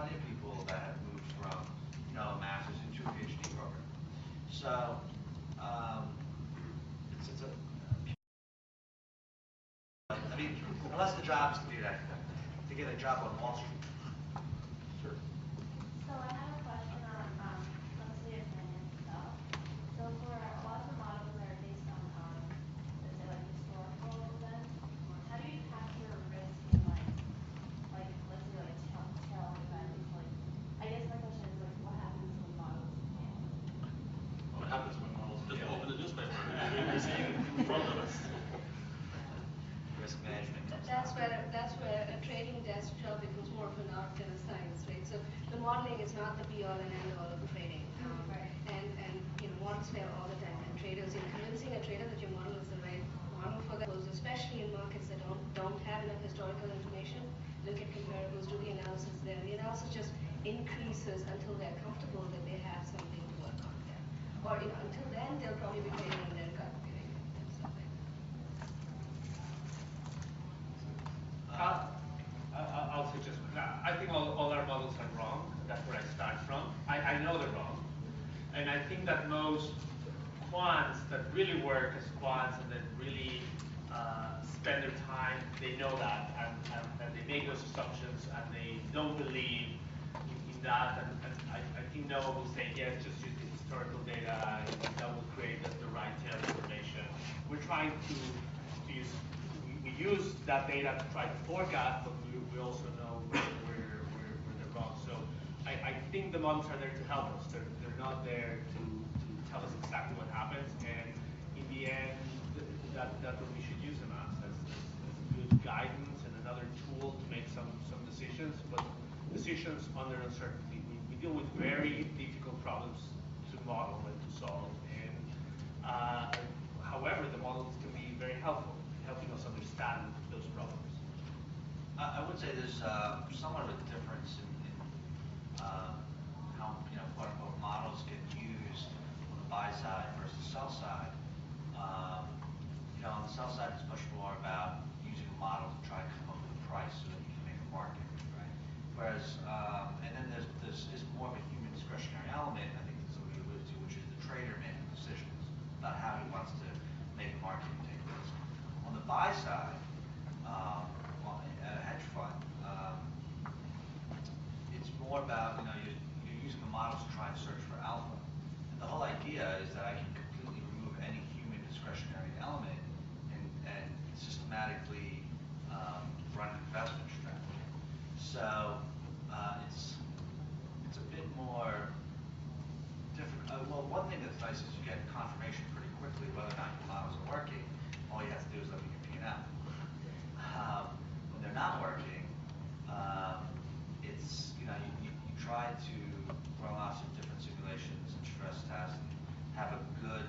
plenty of people that have moved from, a master's into a PhD program. So, it's a, I mean, unless the job is to be an academic, to get a job on Wall Street. Sure. So I have a question on mostly your finance stuff. So for a lot of the models that are based on let's say like historical events, how do you capture risk in like let's say like telltale events? Like I guess my question is like what happens when models fail? What happens when models just open the newspaper and we see it in front of us? Risk management. That's where a trading desk job becomes more of an art than a science, right? So the modeling is not the be all and end all of trading. Right. And models fail all the time. And traders, convincing a trader that your model is the right model for that, especially in markets that don't have enough historical information, look at comparables, do the analysis there. The analysis just increases until they're comfortable that they have something to work on there. Or until then, they'll probably be trading on their gut feeling and stuff like that. I'll suggest, I think all our models are wrong. That's where I start from. I know they're wrong. And I think that most quants that really work as quants and that really spend their time, they know that and they make those assumptions and they don't believe in that. And I think no one will say, yes, just use the historical data and that will create the right tail information. We're trying to use we use that data to try to forecast, but we also know where they're wrong. So I think the models are there to help us. They're not there to tell us exactly what happens. And in the end, that's what we should use them as good guidance and another tool to make some decisions. But decisions under uncertainty. We deal with very difficult problems to model and to solve. And however, the models can be very helpful, helping us understand those problems. I would say there's somewhat of a difference in how quote unquote models get used on the buy side versus sell side. On the sell side, it's much more about using a model to try to come up with a price so that you can make a market, right? Whereas, and then there's more of a human discretionary element. I think that's what we alluded to, which is the trader making decisions about how he wants to make a market and take risk. On the buy side, at a hedge fund, it's more about you're using the models to try and search for alpha. And the whole idea is that I can completely remove any human discretionary element and systematically run an investment strategy. So it's a bit more different. Well, one thing that's nice is you get confirmation pretty quickly whether or not your models are working. All you have to do is look at your P&L. When they're not working, it's you try to run lots of different simulations and stress tests, and have a good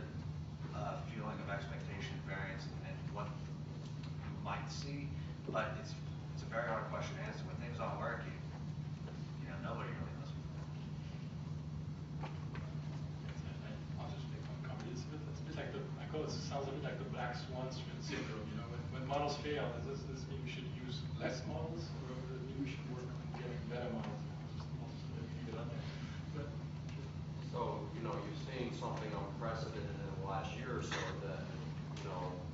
feeling of expectation variance and what you might see, but it's a very hard question to answer. When things aren't working, nobody really knows. I'll just make one comment. It's a bit like it sounds a bit like the black swan syndrome. When models fail, does this mean we should use less models, or does it mean we should work on getting better models? I'll just leave it on there. But, So, you've seen something unprecedented in the last year or so that,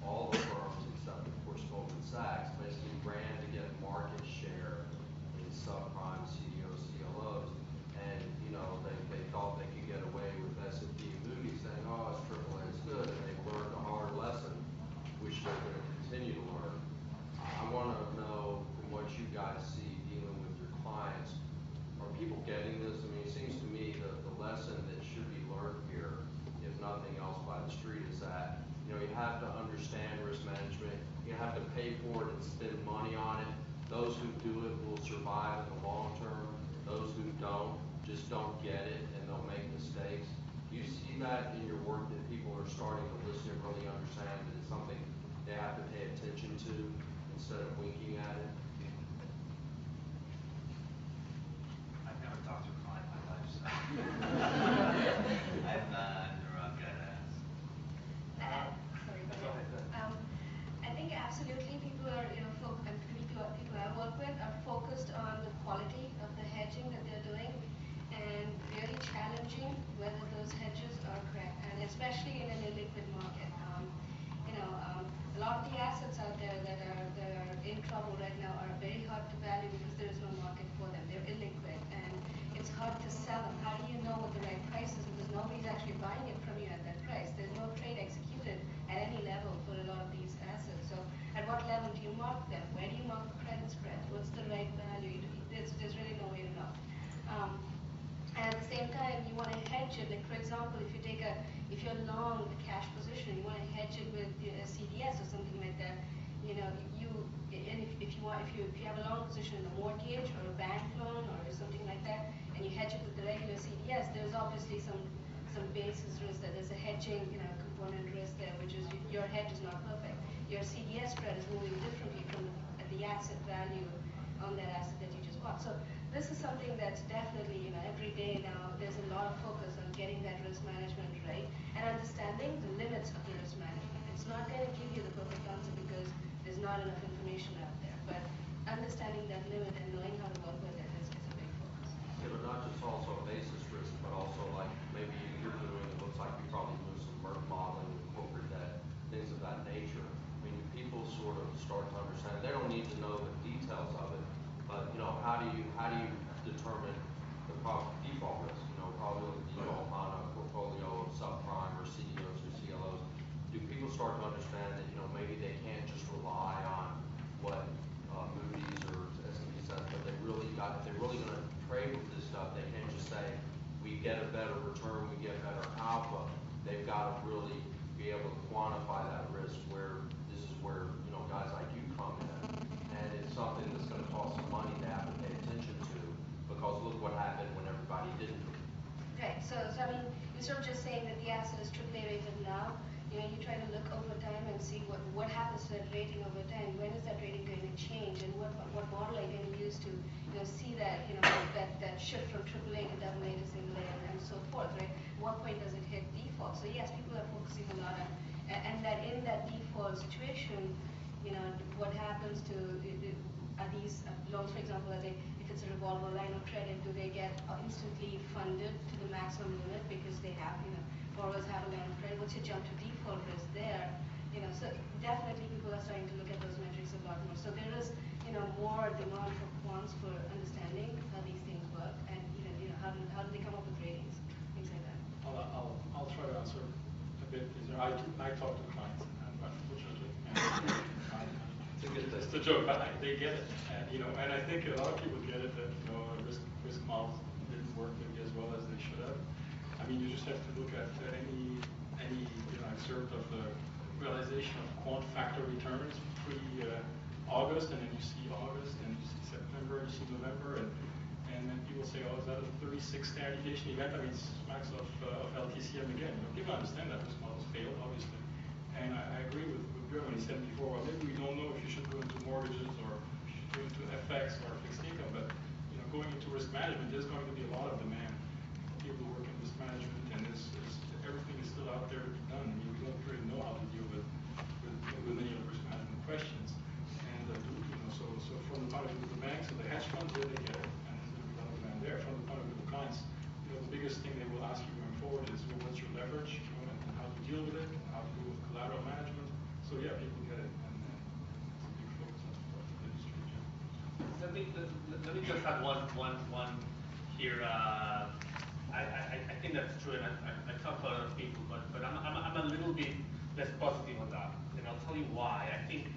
all the firms except, of course, Goldman Sachs basically ran to get market share in subprime CLOs. And, they thought they could get away with S&P and Moody's saying, oh, it's AAA, it's good. And they've learned a hard lesson, which they're going to continue to learn. I want to know from what you guys see dealing with your clients, are people getting this? I mean, it seems to me that the lesson that should be learned here, if nothing else by the street, is that you have to understand risk management. You have to pay for it and spend money on it. Those who do it will survive in the long term. Those who don't just don't get it and they'll make mistakes. Do you see that in your work, that people are starting to listen and really understand that it's something they have to pay attention to instead of winking at it? I've never talked to a client in my life, so I'm the wrong guy to ask. Sorry, I think absolutely people are, people I work with are focused on the quality of the hedging that they're it. Like for example, if you're long a cash position, you want to hedge it with a CDS or something like that. If you have a long position in a mortgage or a bank loan or something like that, and you hedge it with the regular CDS, there's obviously some basis risk that there's a hedging component risk there, which is your hedge is not perfect. Your CDS spread is moving differently from the asset value on that asset that you just bought. So this is something that's definitely, every day now there's a lot of focus on getting that risk management right and understanding the limits of the risk management. It's not going to give you the perfect answer because there's not enough information out there, but understanding that limit and knowing how to work with it is a big focus. Yeah, but not just also basis risk, but also like maybe you're doing, it looks like you're probably doing some MERP modeling with corporate debt, things of that nature. I mean, people sort of start to understand, they don't need to know the details of it, but how do you determine the default risk? Probably with default on a portfolio of subprime or CDOs or CLOs. Do people start to understand that maybe they can't just rely on what Moody's or S&P says, but if they're really going to trade with this stuff, they can't just say we get a better return, we get better alpha. They've got to really be able to quantify that risk. Where this is where guys like you come in, and it's something that's going to cost some money to have to pay attention to, because look what happened when everybody didn't. Right. So I mean, instead of just saying that the asset is AAA rated now, you try to look over time and see what happens to that rating over time. When is that rating going to change, and what model are you going to use to see that that shift from AAA to AA to single A and so forth, right? What point does it hit default? So yes, people are focusing a lot on, and that in that default situation, what happens to are these loans, for example, if it's a revolver line of credit, do they get instantly funded to the maximum limit because they have, borrowers have a line of credit? What's your jump to default risk there? So definitely people are starting to look at those metrics a lot more. So there is, more demand for quants for understanding how these things work, and how do they come up with ratings, things like that. I'll try to answer a bit easier. I talk to clients, and unfortunately, it's a joke, but they get it, and I think a lot of people get it that risk models didn't work maybe as well as they should have. I mean, you just have to look at any excerpt of the realization of quant factor returns pre-August, and then you see August, and you see September, and you see November, and then people say, oh, is that a 36 standard deviation event? I mean, it's smacks of LTCM again. People understand that risk models failed, obviously. And I agree with Björn when he said before, well, maybe we don't know if you should go into mortgages or if you should go into FX or fixed income, but going into risk management, there's going to be a lot of demand for people who work in risk management, and everything is still out there to be done. I mean, we don't really know how to deal with many of the risk management questions. And so from the point of view of the banks and the hedge funds, yeah, they get it, and there's going to be a lot of demand there. From the point of view of the clients, the biggest thing they will ask you going forward is, what's your leverage, and how to deal with it, and how to deal with collateral management. So yeah, people get it, and it's a big focus of the industry in general. Let me just add one here. I think that's true, and I talk to a lot of people, but I'm a little bit less positive on that, and I'll tell you why. I think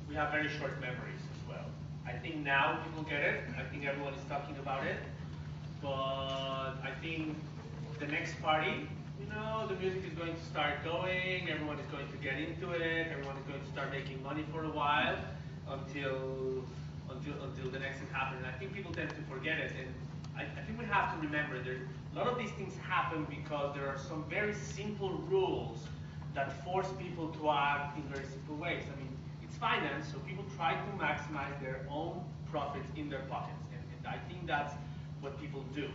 we have very short memories as well. I think now people get it. I think everyone is talking about it, but I think the next party, the music is going to start going. Everyone is going to get into it. Everyone is going to start making money for a while until the next thing happens. And I think people tend to forget it. And I think we have to remember that a lot of these things happen because there are some very simple rules that force people to act in very simple ways. I mean, it's finance, so people try to maximize their own profits in their pockets. And I think that's what people do.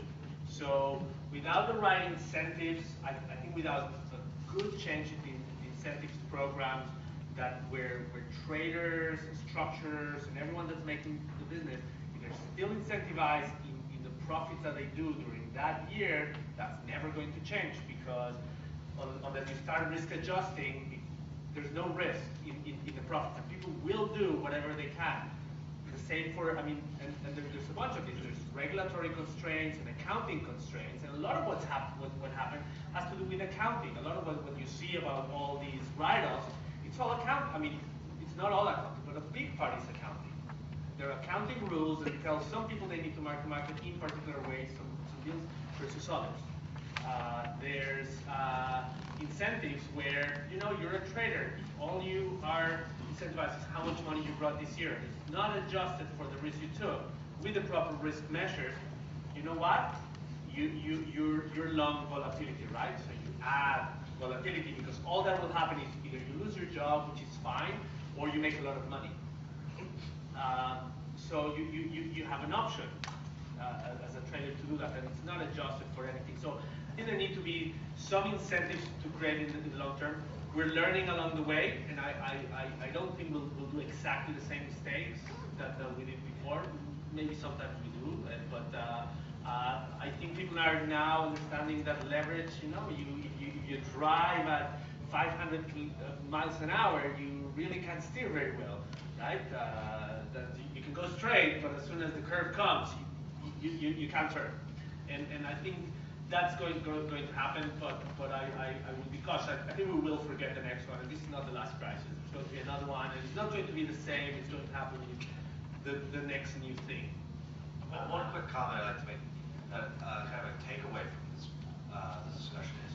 So without the right incentives, I think without a good change in the incentives programs, where traders, structurers, and everyone that's making the business, if they're still incentivized in the profits that they do during that year, that's never going to change, because unless you start risk adjusting, there's no risk in the profits, and people will do whatever they can. The same for, and there's a bunch of these. There's regulatory constraints and accounting constraints, and a lot of what happened has to do with accounting. A lot of what you see about all these write-offs, it's all accounting. It's not all accounting, but a big part is accounting. There are accounting rules that tell some people they need to mark to market in particular ways, some deals versus others. There's incentives where, you're a trader. All you are incentivized is how much money you brought this year. It's not adjusted for the risk you took with the proper risk measures. You know what? You're long volatility, right? So you add volatility because all that will happen is either you lose your job, which is fine, or you make a lot of money. So you have an option as a trader to do that, and it's not adjusted for anything. So I think there need to be some incentives to create in the long term. We're learning along the way, and I don't think we'll do exactly the same mistakes that we did before. Maybe sometimes we do, but I think people are now understanding that leverage. If you drive at 500 miles an hour, you really can't steer very well, right? That you can go straight, but as soon as the curve comes, you can't turn. And I think that's going to happen, but I will be cautious. I think we will forget the next one, and this is not the last crisis. There's going to be another one, and it's not going to be the same. It's going to happen with the next new thing. One quick comment I'd like to make, kind of a takeaway from this discussion is,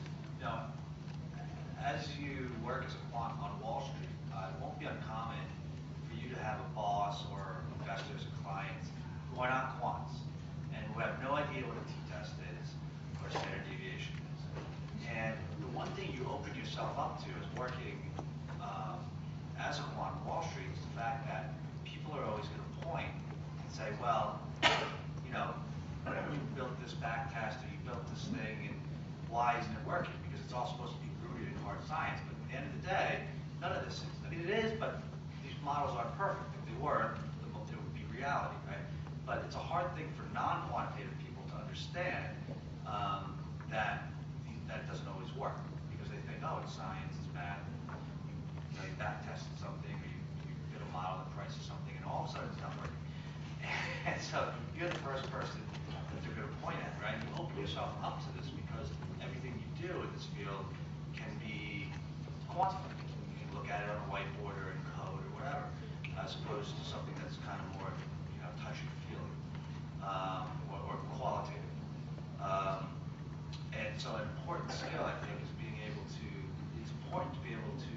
as you work as a quant on Wall Street, it won't be uncommon for you to have a boss or investors or clients who are not quants and who have no idea what a t-test is or standard deviation is. And the one thing you open yourself up to is working as a quant on Wall Street is the fact that people are always going to point and say, well, you built this back test or you built this thing, and why isn't it working? Because it's all supposed to be rooted in hard science. But at the end of the day, none of this is. I mean, it is, but these models aren't perfect. If they were, it would be reality, right? But it's a hard thing for non-quantitative people to understand that it doesn't always work, because they think, oh, it's science, it's math. You back tested something, or you did a model that prices something, and all of a sudden it's not working. And so you're the first person that they're going to point at, right? You open yourself up to this because everything you do in this field can be quantified. You can look at it on a whiteboard or in code or whatever, as opposed to something that's kind of more, touchy feeling or qualitative. And so an important skill, I think, is it's important to be able to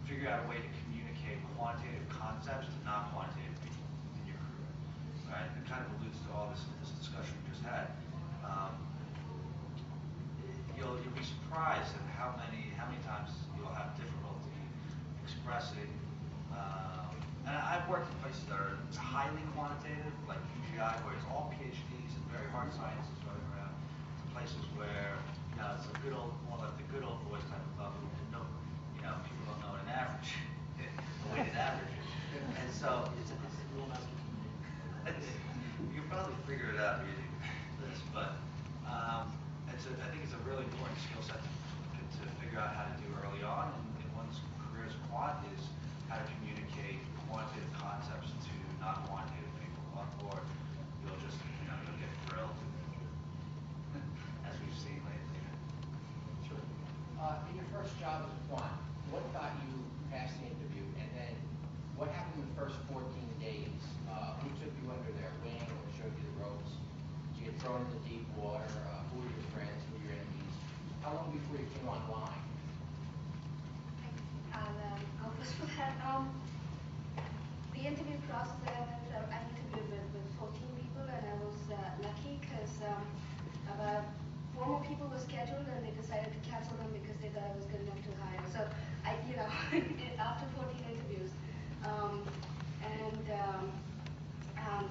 figure out a way to communicate quantitative concepts to non-quantitative people in your career, right? It kind of alludes to all this discussion we just had. You'll be surprised at how many times you'll have difficulty expressing. And I've worked in places that are highly quantitative, like UGI, where it's all PhDs and very hard sciences running around, to places where it's more like the good old boys type of club, people don't know what an average, a weighted average. And so it's you can probably figure it out reading this, but I think it's a really important skill set to figure out how to do early on in one's career as a quant is how to communicate quantitative concepts to non-quantitative people, or you'll just you'll get grilled, as we've seen lately. Sure. In your first job as a quant, what got you past the interview, and then what happened in the first 14 days? Who took you under their wing or showed you the ropes? Did you get thrown in the deep water? Who were your friends? Who were your enemies? How long before you came online? I'll go first for that. The interview process I interviewed with 14 people, and I was lucky because about 4 more people were scheduled, and they decided to cancel them because they thought I was good enough to hire. So after 14 interviews,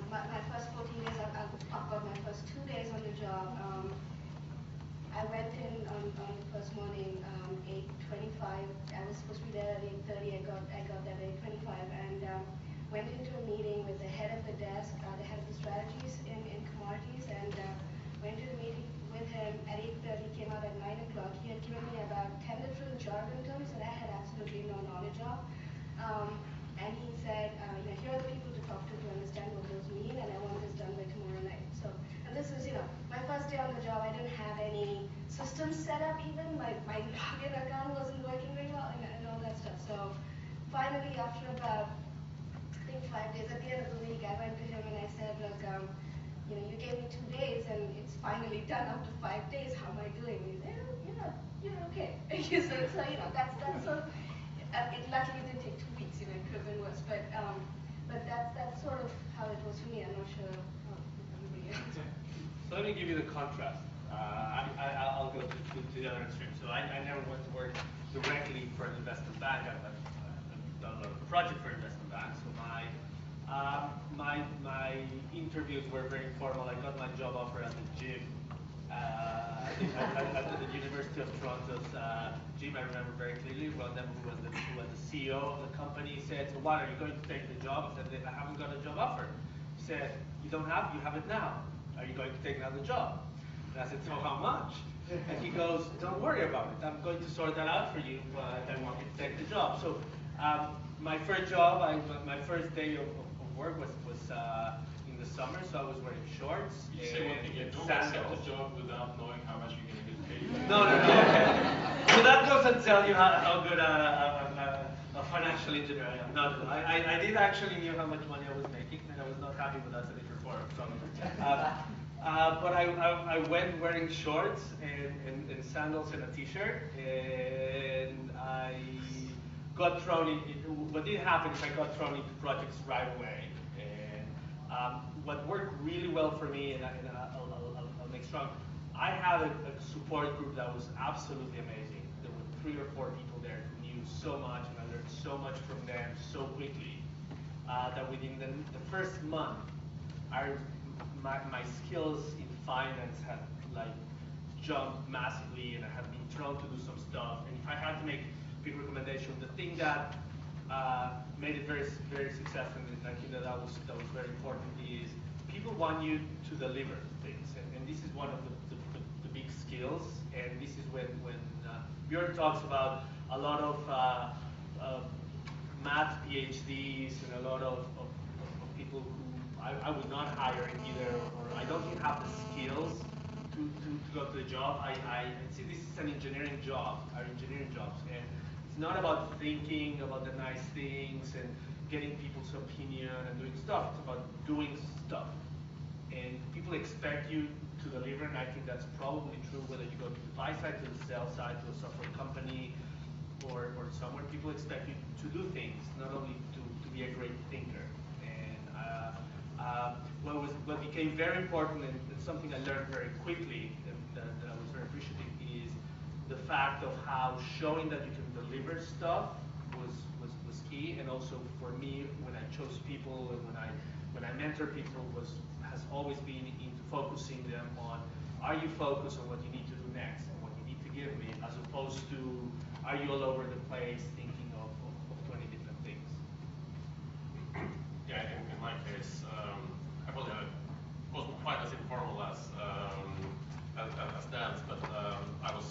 my first 14 days, I'll talk about my first 2 days on the job. I went in on the first morning, 8:25. I was supposed to be there at 8:30. I got there at 8:25, and went into a meeting with the head of the desk, the head of the strategies in commodities, and went to the meeting with him at 8:30. Came out at 9 o'clock. He had given me about 10 different jargon terms that I had absolutely no knowledge of. And he said, here are the people to talk to understand what those mean, and I want this done by tomorrow night. So, and this is, my first day on the job. I didn't have any systems set up even. My login account wasn't working very well, and all that stuff. So, finally, after about, I think 5 days, at the end of the week, I went to him and I said, look, you gave me 2 days, and it's finally done after 5 days. How am I doing? He said, "Oh, you're okay." So that's sort of, it luckily didn't take 2 weeks, it could have been worse. But that's sort of how it was for me. I'm not sure how everybody else. So let me give you the contrast. I'll go to the other extreme. So I never went to work directly for an investment bank. I've done a lot of projects for investment banks. So my interviews were very formal. I got my job offer at the gym. At the University of Toronto's gym, I remember very clearly. One of them, who was the CEO of the company, said, "So what, are you going to take the job?" I said, "I haven't got a job offer." He said, "You don't have, you have it now. Are you going to take another job?" And I said, "So how much?" And he goes, "Don't worry about it. I'm going to sort that out for you, but I want you to take the job." So my first job, my first day of work was in the summer, so I was wearing shorts You say one thing, you and don't accept sandals. a job without knowing how much you're going to get paid. No. So that doesn't tell you how good a financial engineer I am. No. I did actually knew how much money I was making, and I was not happy with that different form. So, but I went wearing shorts and sandals and a t-shirt, and I got thrown in. What did happen is I got thrown into projects right away. And what worked really well for me, and I'll make strong, I had a support group that was absolutely amazing. There were 3 or 4 people there who knew so much, and I learned so much from them so quickly that within the first month, my skills in finance had jumped massively, and I had been thrown to do some stuff. And if I had to make a big recommendation, the thing that made it very, very successful, and I think that was very important, is people want you to deliver things, and this is one of the big skills. And this is when Björn talks about a lot of math PhDs and a lot of people who I would not hire either, or I don't think have the skills to go to the job. I see this is an engineering job, our engineering jobs, and it's not about thinking about the nice things and getting people's opinion and doing stuff. It's about doing stuff. And people expect you to deliver, and I think that's probably true whether you go to the buy side, to the sell side, to a software company, or somewhere. People expect you to do things, not only to be a great thinker. And what became very important, and something I learned very quickly that I was very appreciative, is the fact of how showing that you can deliver stuff was key. And also for me, when I chose people and when I mentor people, has always been into focusing them on, are you focused on what you need to do next and what you need to give me, as opposed to, are you all over the place thinking of 20 different things? Yeah, in my case, I probably wasn't quite as informal as Dan's, but I was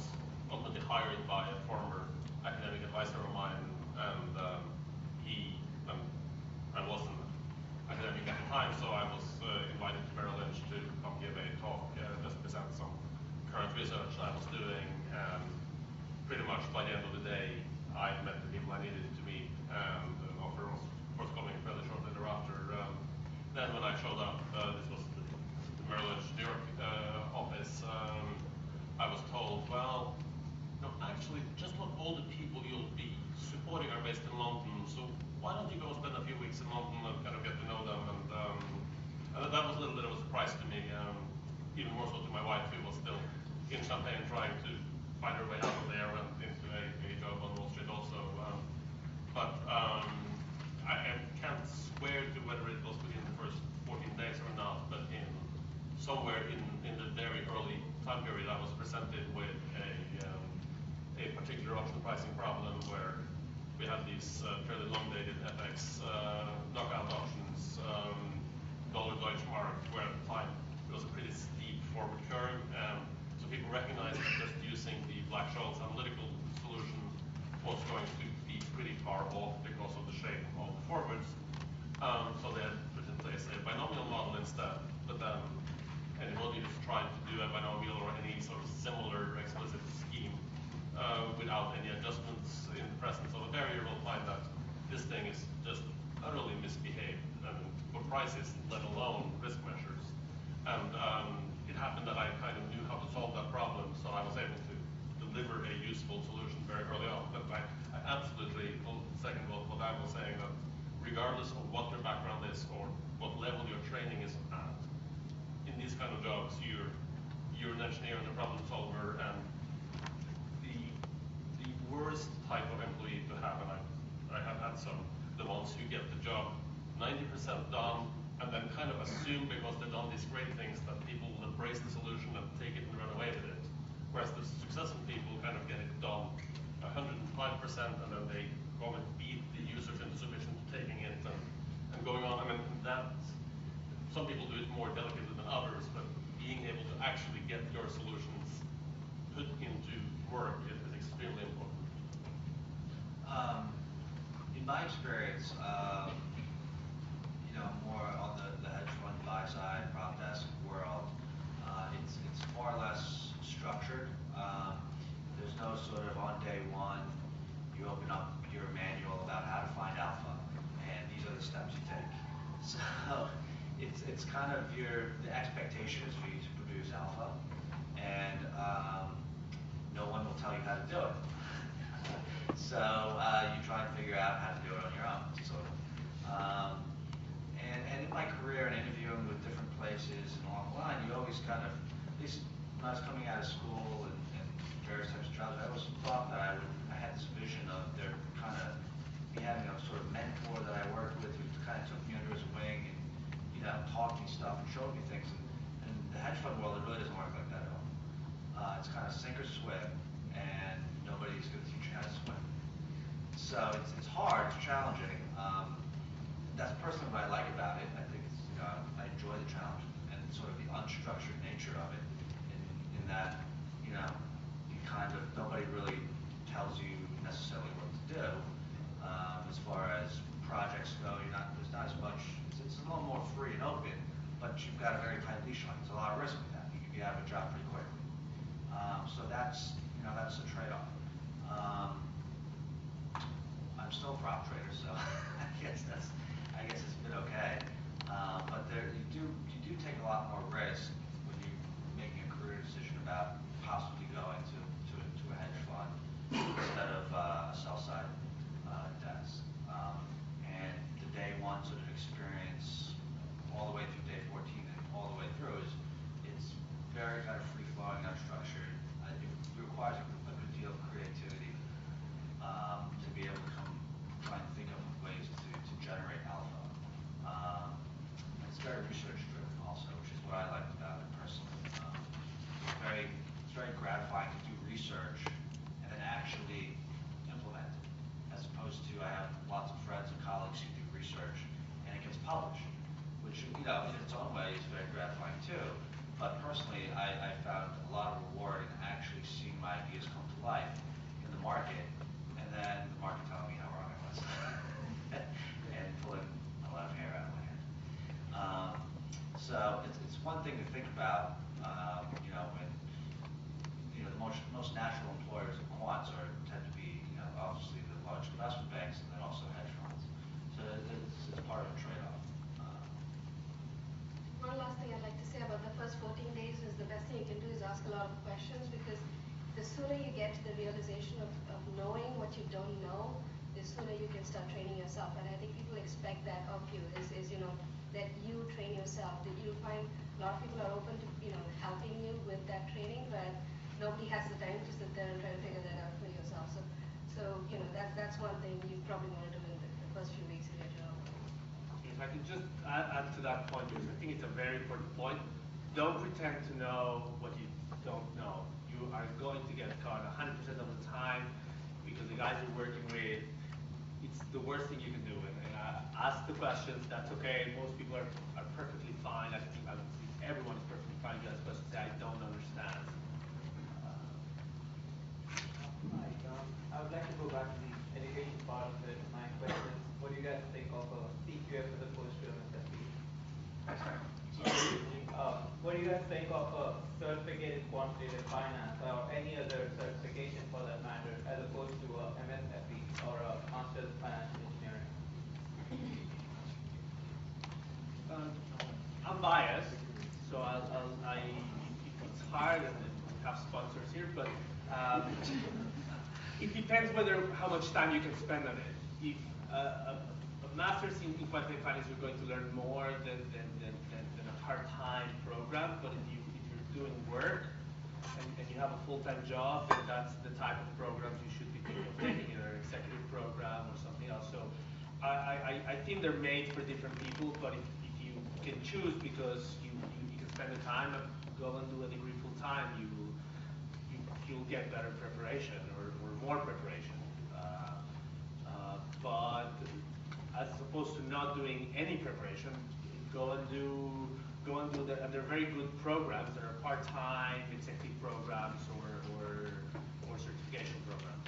ultimately hired by a former academic advisor of mine, and I wasn't academic at the time, so I was invited to Merrill Lynch to come give a talk, just present some current research I was doing, and pretty much by the end of the day, I met the people I needed to meet, and an offer was forthcoming fairly shortly thereafter. Then when I showed up, this was the Merrill Lynch New York office, I was told, well, no, actually, just not all the people you'll be supporting are based in London, so why don't you go spend a few weeks in London and kind of get to know them? And that was a little bit of a surprise to me, even more so to my wife, who was still in Champagne trying to find her way out of there and into a job on Wall Street also. I can't swear to whether it was within the first 14 days or not, but somewhere in the very early time period, I was presented with a particular option pricing problem where we had these fairly long-dated FX knockout options, dollar Deutschmark, where at the time it was a pretty steep forward curve. So people recognized that just using the Black-Scholes analytical solution was going to be pretty far off because of the shape of the forwards. So they had put in place a binomial model instead, but then anybody who's tried to do a binomial or any sort of similar explicit scheme without any adjustments in the presence of a barrier will find that this thing is just utterly misbehaved, and for prices, let alone risk measures. And it happened that I second what I was saying, that regardless of what your background is or what level your training is at, in these kind of jobs, you're an engineer and a problem solver, and the worst type of employee to have, and I have had some, the ones who get the job 90% done and then kind of assume because they've done these great things that people will embrace the solution and take it and run away with it. Whereas the successful people kind of get it done 105% and then they go and beat the users into submission to taking it and going on. I mean, that, some people do it more delicately than others, but being able to actually get your solutions put into work is extremely important. In my experience, more on the hedge fund buy side, prop desk world, it's far less structured. There's no sort of on day one, you open up your manual about how to find alpha, and these are the steps you take. So it's kind of the expectation is for you to produce alpha, and no one will tell you how to do it. So you try and figure out how to do it on your own, sort of. And in my career and interviewing with different places and along the line, you always kind of, at least when I was coming out of school and various types of jobs, I always thought that I had this vision of there kind of me having a sort of mentor that I worked with who kind of took me under his wing and taught me stuff and showed me things. And the hedge fund world, it really doesn't work like that at all. It's kind of sink or swim, and nobody's going to teach you how to swim. So it's hard, it's challenging. That's personally what I like about it. I think I enjoy the challenge and sort of the unstructured nature of it, in that you kind of, nobody really tells you necessarily what to do. As far as projects go, there's not as much. It's a little more free and open, but you've got a very tight leash on it. There's a lot of risk with that. You can be out of a job pretty quickly. So that's a trade-off. I'm still a prop trader, so I guess it's been okay. But you do take a lot more risk when you're making a career decision about possibly going to a hedge fund instead of a sell-side desk. And the day one sort of experience, all the way through day 14 and all the way through, it's very kind of free-flowing, unstructured. It requires a good deal of creativity to be able to try and think of ways to generate alpha. It's very research-driven also, which is what I liked about it personally. It's very gratifying to do research and then actually implement it, as opposed to, I have lots of friends and colleagues who do research and it gets published, which in its own way is very gratifying too. But personally, I found a lot of reward in actually seeing my ideas come to life in the market, and then the market telling me how wrong I was, and pulling a lot of hair out of my head. So it's one thing to think about, when the most natural employers of quants tend to be, obviously the large investment banks and then also hedge funds. So it's part of a trade-off. One last thing I'd like to say about the first 14 days is the best thing you can do is ask a lot of questions, because the sooner you get to the realization of knowing what you don't know, the sooner you can start training yourself. And I think people expect that of you, is that you train yourself, that you find a lot of people are open to helping you with that training, but nobody has the time to sit there and try to figure that out for yourself. So that's one thing you probably want to do in the first few weeks of your job. If I could just add to that point, because I think it's a very important point. Don't pretend to know what you don't know. You are going to get caught 100% of the time, because the guys you're working with, it's the worst thing you can do. And ask the questions, that's okay. Most people are perfectly fine. I think everyone is perfectly fine. You ask questions, say, I don't understand. I would like to go back to the education part of it. My question is, what do you guys think of a CQF as opposed to MSFP? What do you guys think of a certificate in quantitative finance or any other certification for that matter, as opposed to a MSFP or a Master's in Financial Engineering? I'm biased, so it's hard, and we have sponsors here, but it depends how much time you can spend on it. if a master's in quantitative finance, you're going to learn more than a part-time program. But if you're doing work and you have a full-time job, then that's the type of programs you should be thinking of taking, either an executive program or something else. So I think they're made for different people, but if you can choose because you can spend the time and go and do a degree full-time, you'll get better preparation or more preparation. But as opposed to not doing any preparation, go and do and they're very good programs that are part-time executive programs or certification programs.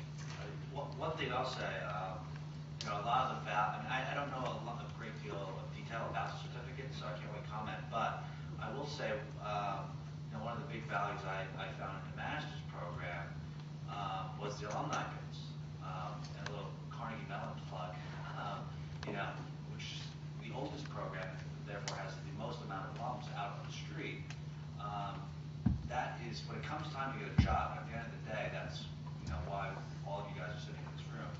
One thing I'll say, a lot of the I don't know a great deal of detail about the certificate, so I can't really comment. But I will say, one of the big values I found in the master's program was the alumni base, and a little Carnegie Mellon plug, which the oldest program, therefore has the most amount of alums out on the street. That is, when it comes time to get a job, at the end of the day, that's why all of you guys are sitting in this room.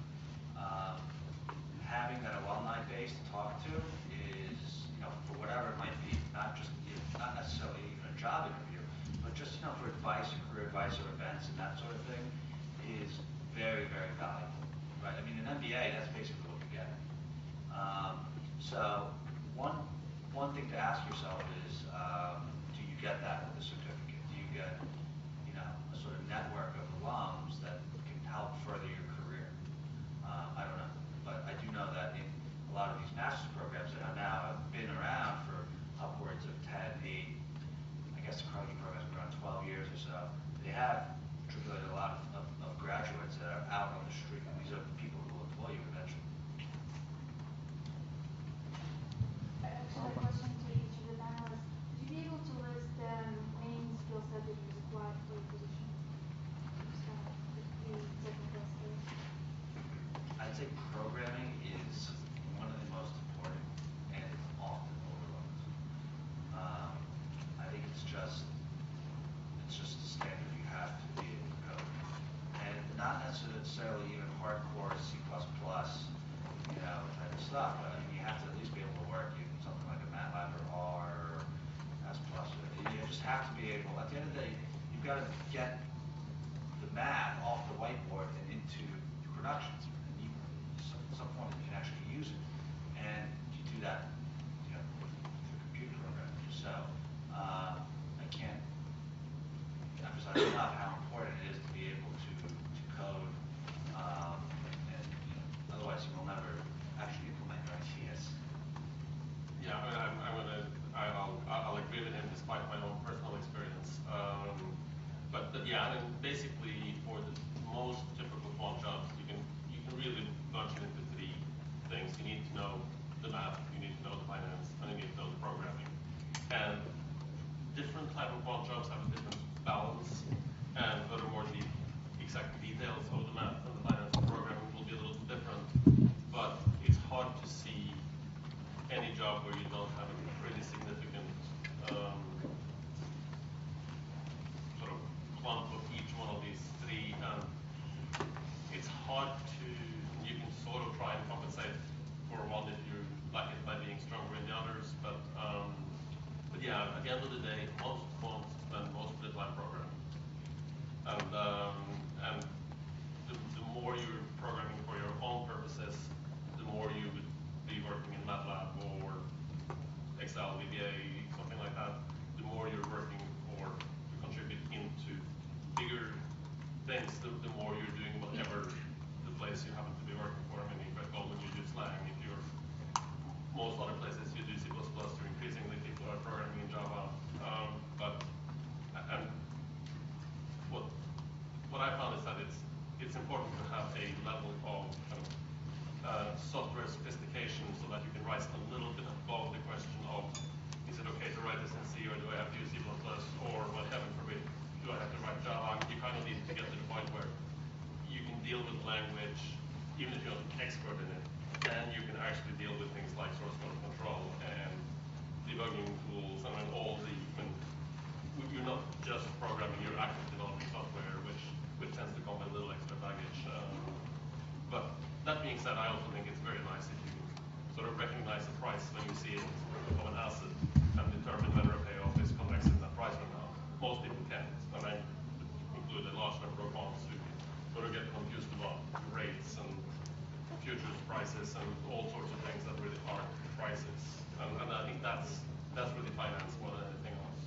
Having that alumni base to talk to is, for whatever it might be, not necessarily even a job interview, but just for advice, career advice, or events and that sort of thing, is very, very valuable. Right? I mean, an MBA, that's basically what you're getting. So one thing to ask yourself is, do you get that with the certificate? Do you get, a sort of network of alums that can help further your career? I don't know, but I do know that in a lot of these master's programs that now have been around for upwards of 10, 8, I guess the Carnegie program has been around 12 years or so, they have matriculated a lot of graduates that are out on the street. And these are people who will employ you eventually. I actually have a question to each of the panelists. Would you be able to list the main skill set that you require for your position? The three technical skills. I'd say programming is one of the most important and it's often overlooked. I think it's just a standard you have to be able to code. And not necessarily even hardcore C++, type of stuff, but I mean, you have to at least be able to work in something like a MATLAB or R or S++. You just have to be able, at the end of the day, you've got to get the math off the whiteboard and into production. And at some point you can actually use it. And you do that, through computer programming. So I can't emphasize enough how important it is to be able to code. And otherwise you will never actually implement your ideas. Yeah, I'll agree with him despite my own personal experience. But yeah, I mean, basically for the most typical quant jobs, you can really bunch it into three things. You need to know the math, you need to know the finance, and you need to know the programming. And different type of quant jobs have a different balance, and furthermore, the exact details of the math and the finance and programming will be a little different. But it's hard to see any job where you don't have a pretty significant sort of clump of each one of these three. It's hard to, you can sort of try and compensate for one if you like it by being stronger in the others, but yeah, at the end of the day, most quants spend most of the time programming. And the more you're programming for your own purposes, the more you would be working in MATLAB or Excel, VBA, something like that, the more you're working or to contribute into bigger things, the more you're doing whatever the place you happen to be working for. I mean, if at Goldman you do Slang, if you're most other places you do C++, you're increasingly people are programming in Java. And what I found is that it's important to have a level of software sophistication so that you can rise a little bit above the question of, is it okay to write this in C or do I have to use C++, or what heaven forbid, do I have to write Java? You kind of need to get to the point where you can deal with language, even if you're not an expert in it, then you can actually deal with things like source code control and debugging tools, and then you're not just programming, you're actually developing software, which tends to come with a little extra baggage. But that being said, I also think most people can't. And I include the last one, pro quants, who sort of get confused about rates and futures prices and all sorts of things that really are prices. And I think that's really finance more than anything else.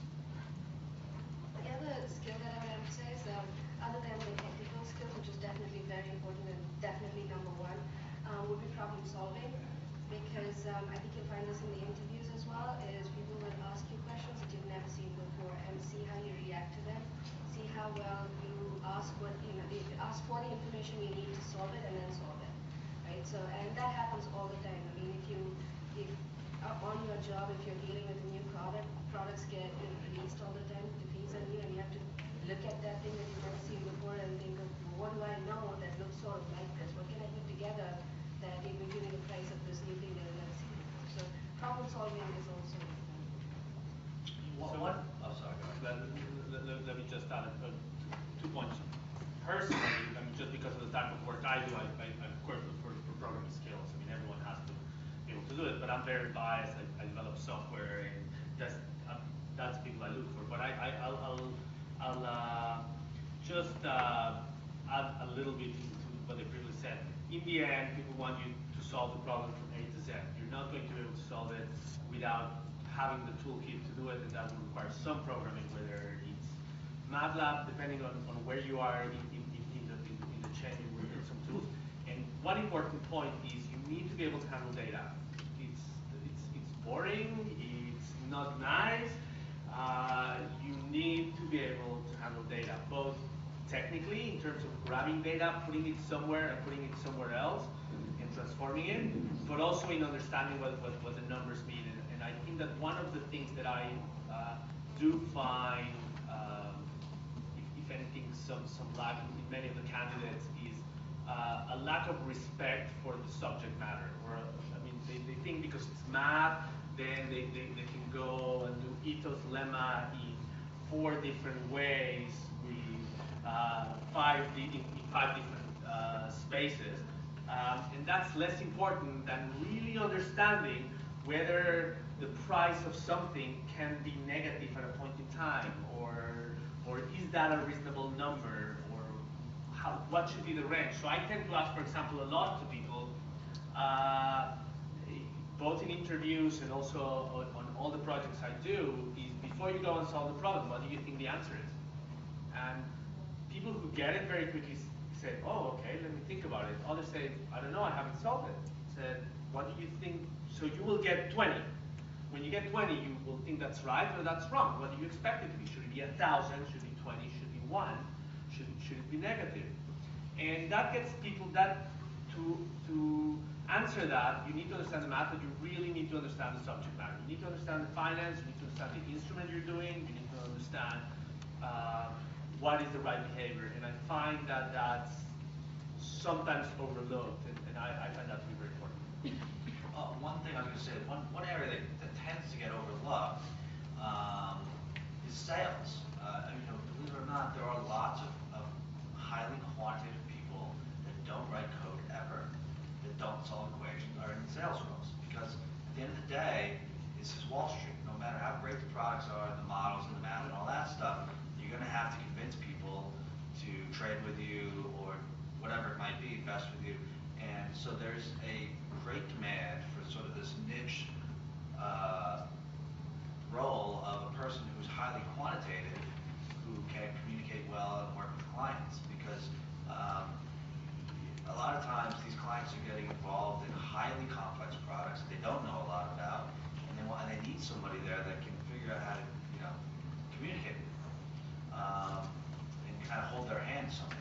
The other skill that I would emphasize, other than the technical skills, which is definitely very important and definitely number one, would be problem solving. Because I think you'll find this in the interviews as well, is people will ask you questions that you've never seen before and see how you react to them, see how well you ask ask for the information you need to solve it and then solve it. Right? So, and that happens all the time. I mean, if on your job, if you're dealing with a new products get released all the time, depends on you, and you have to look at that thing that you've never seen before and think of, what do I know that looks sort of like this? What can I put together that it will give me the price of this new thing that I've never seen before? So problem solving is also important. Oh, sorry, go ahead. Let me just add 2 points. Personally, I mean, just because of the type of work I do, I of course look for programming skills. I mean, everyone has to be able to do it, but I'm very biased. I develop software, and that's people I look for. But I'll just add a little bit to what they previously said. In the end, people want you to solve the problem from A to Z. You're not going to be able to solve it without having the toolkit to do it, and that will require some programming, whether it's MATLAB, depending on where you are in the chain, you will need some tools. And one important point is you need to be able to handle data. It's boring, it's not nice. You need to be able to handle data, both technically in terms of grabbing data, putting it somewhere and putting it somewhere else, and transforming it, but also in understanding what the numbers mean. And I think that one of the things that I do find, if anything, some lack in many of the candidates is a lack of respect for the subject matter. Or I mean, they think because it's math, then they can go and do ethos lemma in 4 different ways with in 5 different spaces. And that's less important than really understanding whether the price of something can be negative at a point in time, or is that a reasonable number, or what should be the range. So I tend to ask, for example, a lot to people, both in interviews and also on all the projects I do, is before you go and solve the problem, what do you think the answer is? And people who get it very quickly say, oh, okay, let me think about it. Others say, I don't know, I haven't solved it. Said, what do you think? So you will get 20. When you get 20, you will think that's right or that's wrong. What do you expect it to be? Should it be 1,000? Should it be 20? Should it be 1? Should it be negative? And that gets people that to answer that, you need to understand the math, but you really need to understand the subject matter. You need to understand the finance, you need to understand the instrument you're doing, you need to understand what is the right behavior. And I find that that's sometimes overlooked, and I find that to be very important. One thing I was going to say, one area that tends to get overlooked is sales. I mean, believe it or not, there are lots of highly quantitative people that don't write code ever, that don't solve equations, are in sales roles. Because at the end of the day, this is Wall Street. No matter how great the products are, the models and the math and all that stuff, you're going to have to convince people to trade with you or whatever it might be, invest with you. And so there's a great demand for sort of this niche role of a person who's highly quantitative, who can communicate well and work with clients. Because a lot of times these clients are getting involved in highly complex products that they don't know a lot about, and they need somebody there that can figure out how to, communicate with them and kind of hold their hand something.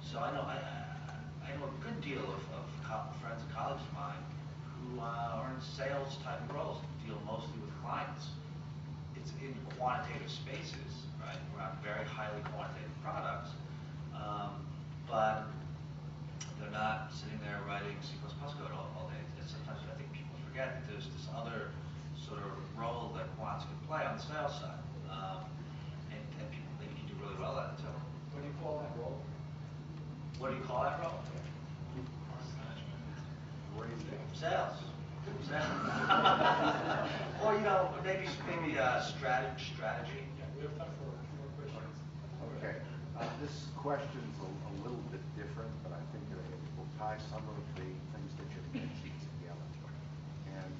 So I know a good deal of friends and colleagues of mine who are in sales type of roles, deal mostly with clients. It's in quantitative spaces, right, around very highly quantitative products, but they're not sitting there writing C++ code all day. And sometimes I think people forget that there's this other sort of role that quants can play on the sales side, and people think you can do really well at it too. What do you call that role? What do you call that role? Sales. Or maybe strategy. Yeah, we have time for 2 more question's a little bit different, but I think that it will tie some of the things that you mentioned together. And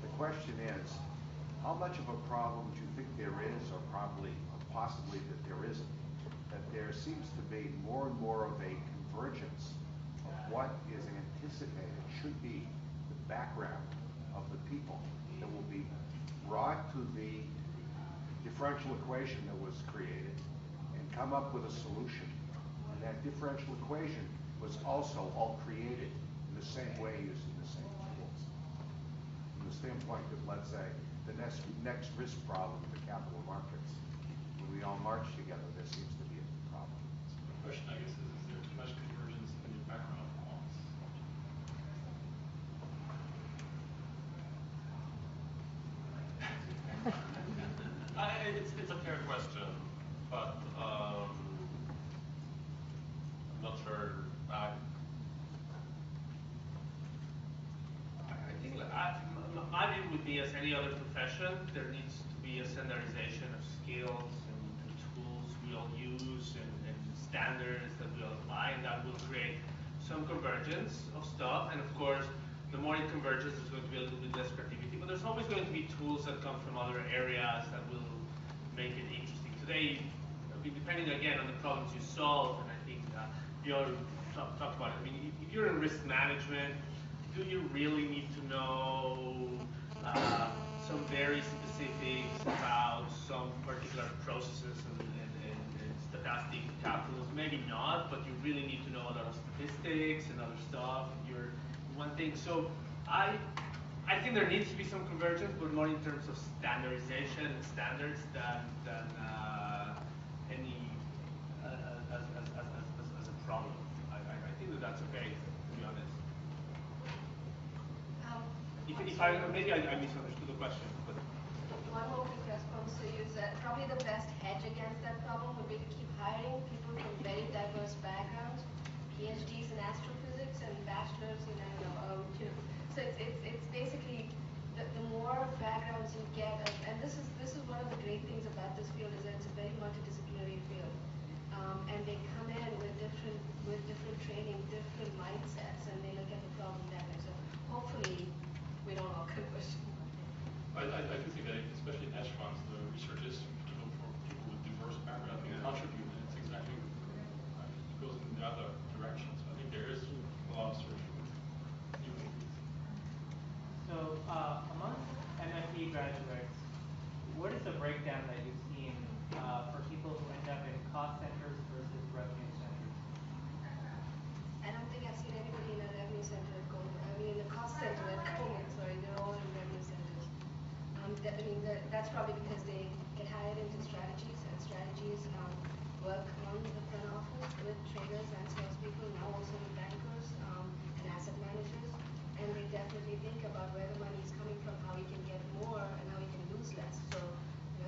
the question is, how much of a problem do you think there is, or probably, or possibly that there isn't, that there seems to be more and more of a convergence of what is anticipated should be the background of the people that will be brought to the differential equation that was created and come up with a solution. And that differential equation was also all created in the same way using the same tools. From the standpoint that, let's say, the next risk problem in the capital markets, when we all march together, there seems to be a problem. The question, I guess, is there too much convergence in the background of quants? It's a fair question, but I'm not sure. I think my view would be, as any other profession, there needs to be a standardization of skills and tools we all use and standards that we all apply, and that will create some convergence of stuff. And of course, the more it converges, there's going to be a little bit less creativity, but there's always going to be tools that come from other areas that will make it interesting. Today, depending again on the problems you solve, and I think you all talked about it. I mean, if you're in risk management, do you really need to know some very specifics about some particular processes and stochastic calculus? Maybe not, but you really need to know a lot of statistics and other stuff. You're one thing. So I think there needs to be some convergence, but more in terms of standardization and standards than any as a problem. I think that's okay, to be honest. Maybe I misunderstood the question, but one more quick response to you is that probably the best hedge against that problem would be to keep hiring people from very diverse backgrounds, PhDs in astrophysics and bachelors in so it's basically the more backgrounds you get, and this is one of the great things about this field is that it's a very multidisciplinary field, and they come in with different training, different mindsets, and they look at the problem that way. So hopefully we don't all converge. I do think that, especially in hedge funds, the research is to look for people with diverse backgrounds who contribute, and it's exactly it goes in the other direction. So I think there is a lot of search for new things. So among MFE graduates, what is the breakdown that you've seen for people who end up in cost centers versus revenue centers? I don't think I've seen anybody in a revenue center at Goldman. I mean, in the cost center at Goldman, sorry, they're all in revenue centers. That's probably because they get hired into strategies, and strategies work on the front office with traders and salespeople, now also with bankers and asset managers. And they definitely think about where the money is coming from, how we can get more, and how we can lose less. So,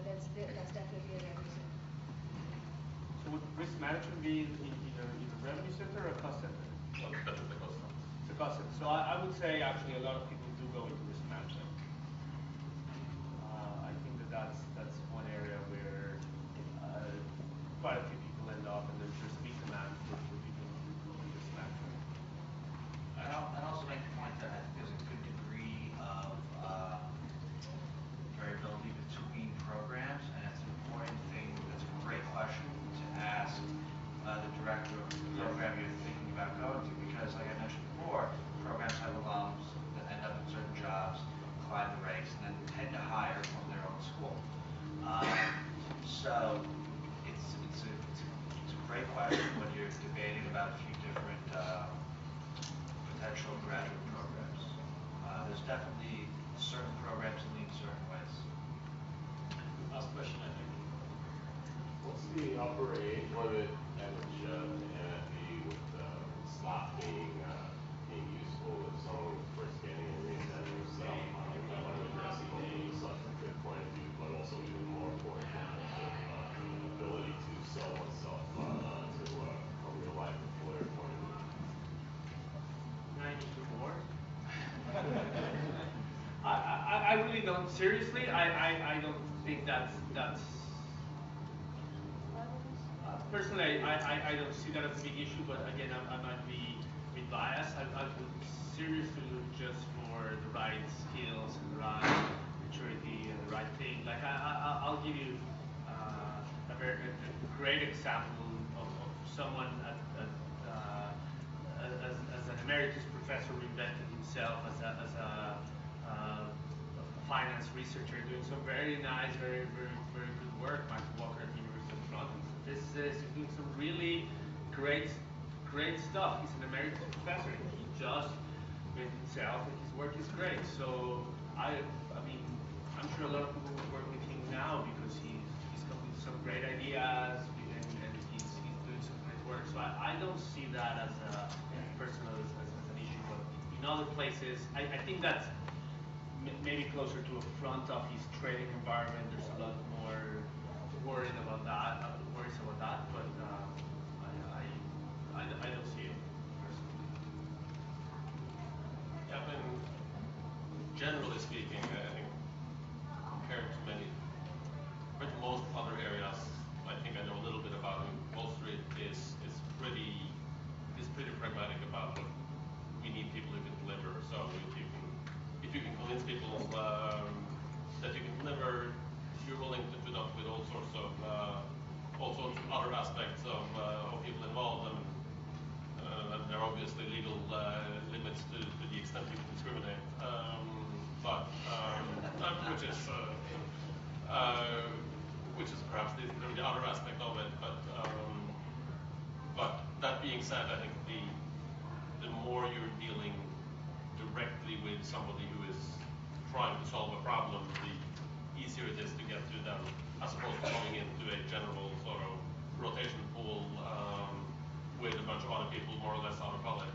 that's definitely a revenue center. So would risk management be in either revenue center or a cost center? Well, that's the cost center. The cost center. So I would say actually a lot of people do go into risk management. I think that's one area where quite a few people end up, and there's big demand for people who do risk management. I'd also make the point that I think there's a good degree of variability between programs, and it's an important thing. It's a great question to ask the director of the program you're thinking about going to, because like I mentioned before, programs have alums that end up in certain jobs, climb the ranks, and then tend to hire from their own school. So it's a great question when you're debating about a few different potential graduate programs. There's definitely certain programs that lean certain ways. Last question, I think. What's the upper age limit at which an NFE with slot being useful if someone was first getting in reinvent themselves? Not only addressing the substantive point of view, but also even more important in terms of ability to sell oneself to a real life employer point of view. 94. I really don't. Seriously, I don't think that's personally, I don't see that as a big issue, but again, I might be biased. I would seriously look just for the right skills and the right maturity and the right thing. Like I'll give you a great example of someone as an emeritus professor who invented himself as a finance researcher, doing some very nice, very good work. Michael Walker at the University of Toronto. He's a physicist. He's doing some really great stuff. He's an emeritus professor. He just made himself, and his work is great. So I mean, I'm sure a lot of people would work with him now because he's come with some great ideas and he's doing some great work. So I don't see that as a personal as an issue. But in other places, I think that's maybe closer to a front office trading environment. There's a lot more worries about that. But I don't see it personally. Yeah, I mean, generally speaking, I think compared to most other areas, I think I know a little bit about it. Wall Street is pretty pragmatic about what we need people who can deliver. So if you can convince people that you can deliver, you're willing to put up with all sorts of other aspects of people involved, and there are obviously legal limits to the extent you can discriminate, which is perhaps the other aspect of it. But that being said, I think the more you're dealing directly with somebody who is trying to solve a problem, the easier it is to get to them, as opposed to going into a general sort of rotation pool with a bunch of other people more or less out of college.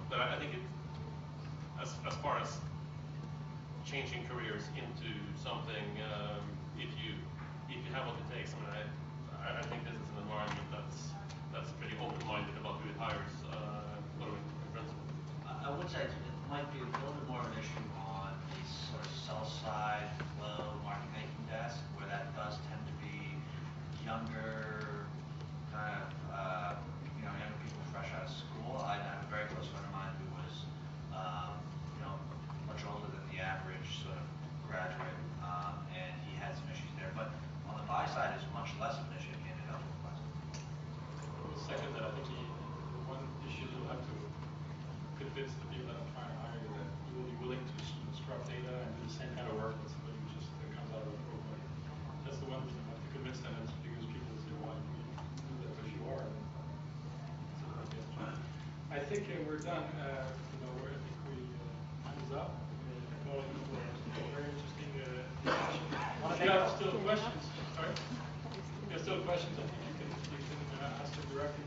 But I think as far as changing careers into something, if you have what it takes, I think this is an environment that's pretty open-minded about who it hires, in principle. I would say it might be a little bit more of an issue on the sort of sell side flow market making desk, where that does tend to be younger, kind of younger people fresh out of school. I have a very close friend of mine who was much older than the average sort of graduate, and he had some issues there. But on the buy side, it's much less of an issue than it otherwise. Second, that I think the one issue you'll have to convince the people that are trying to hire you that you will be willing to scrub data and do the same kind of work that somebody who just comes out of a program. That's the one thing you have to convince them, is because people will say, well, you do that because you are. I think we're done. I think time is up. All of you were very interesting discussion. If you have still questions, sorry? If you have still questions, I think you can ask them directly.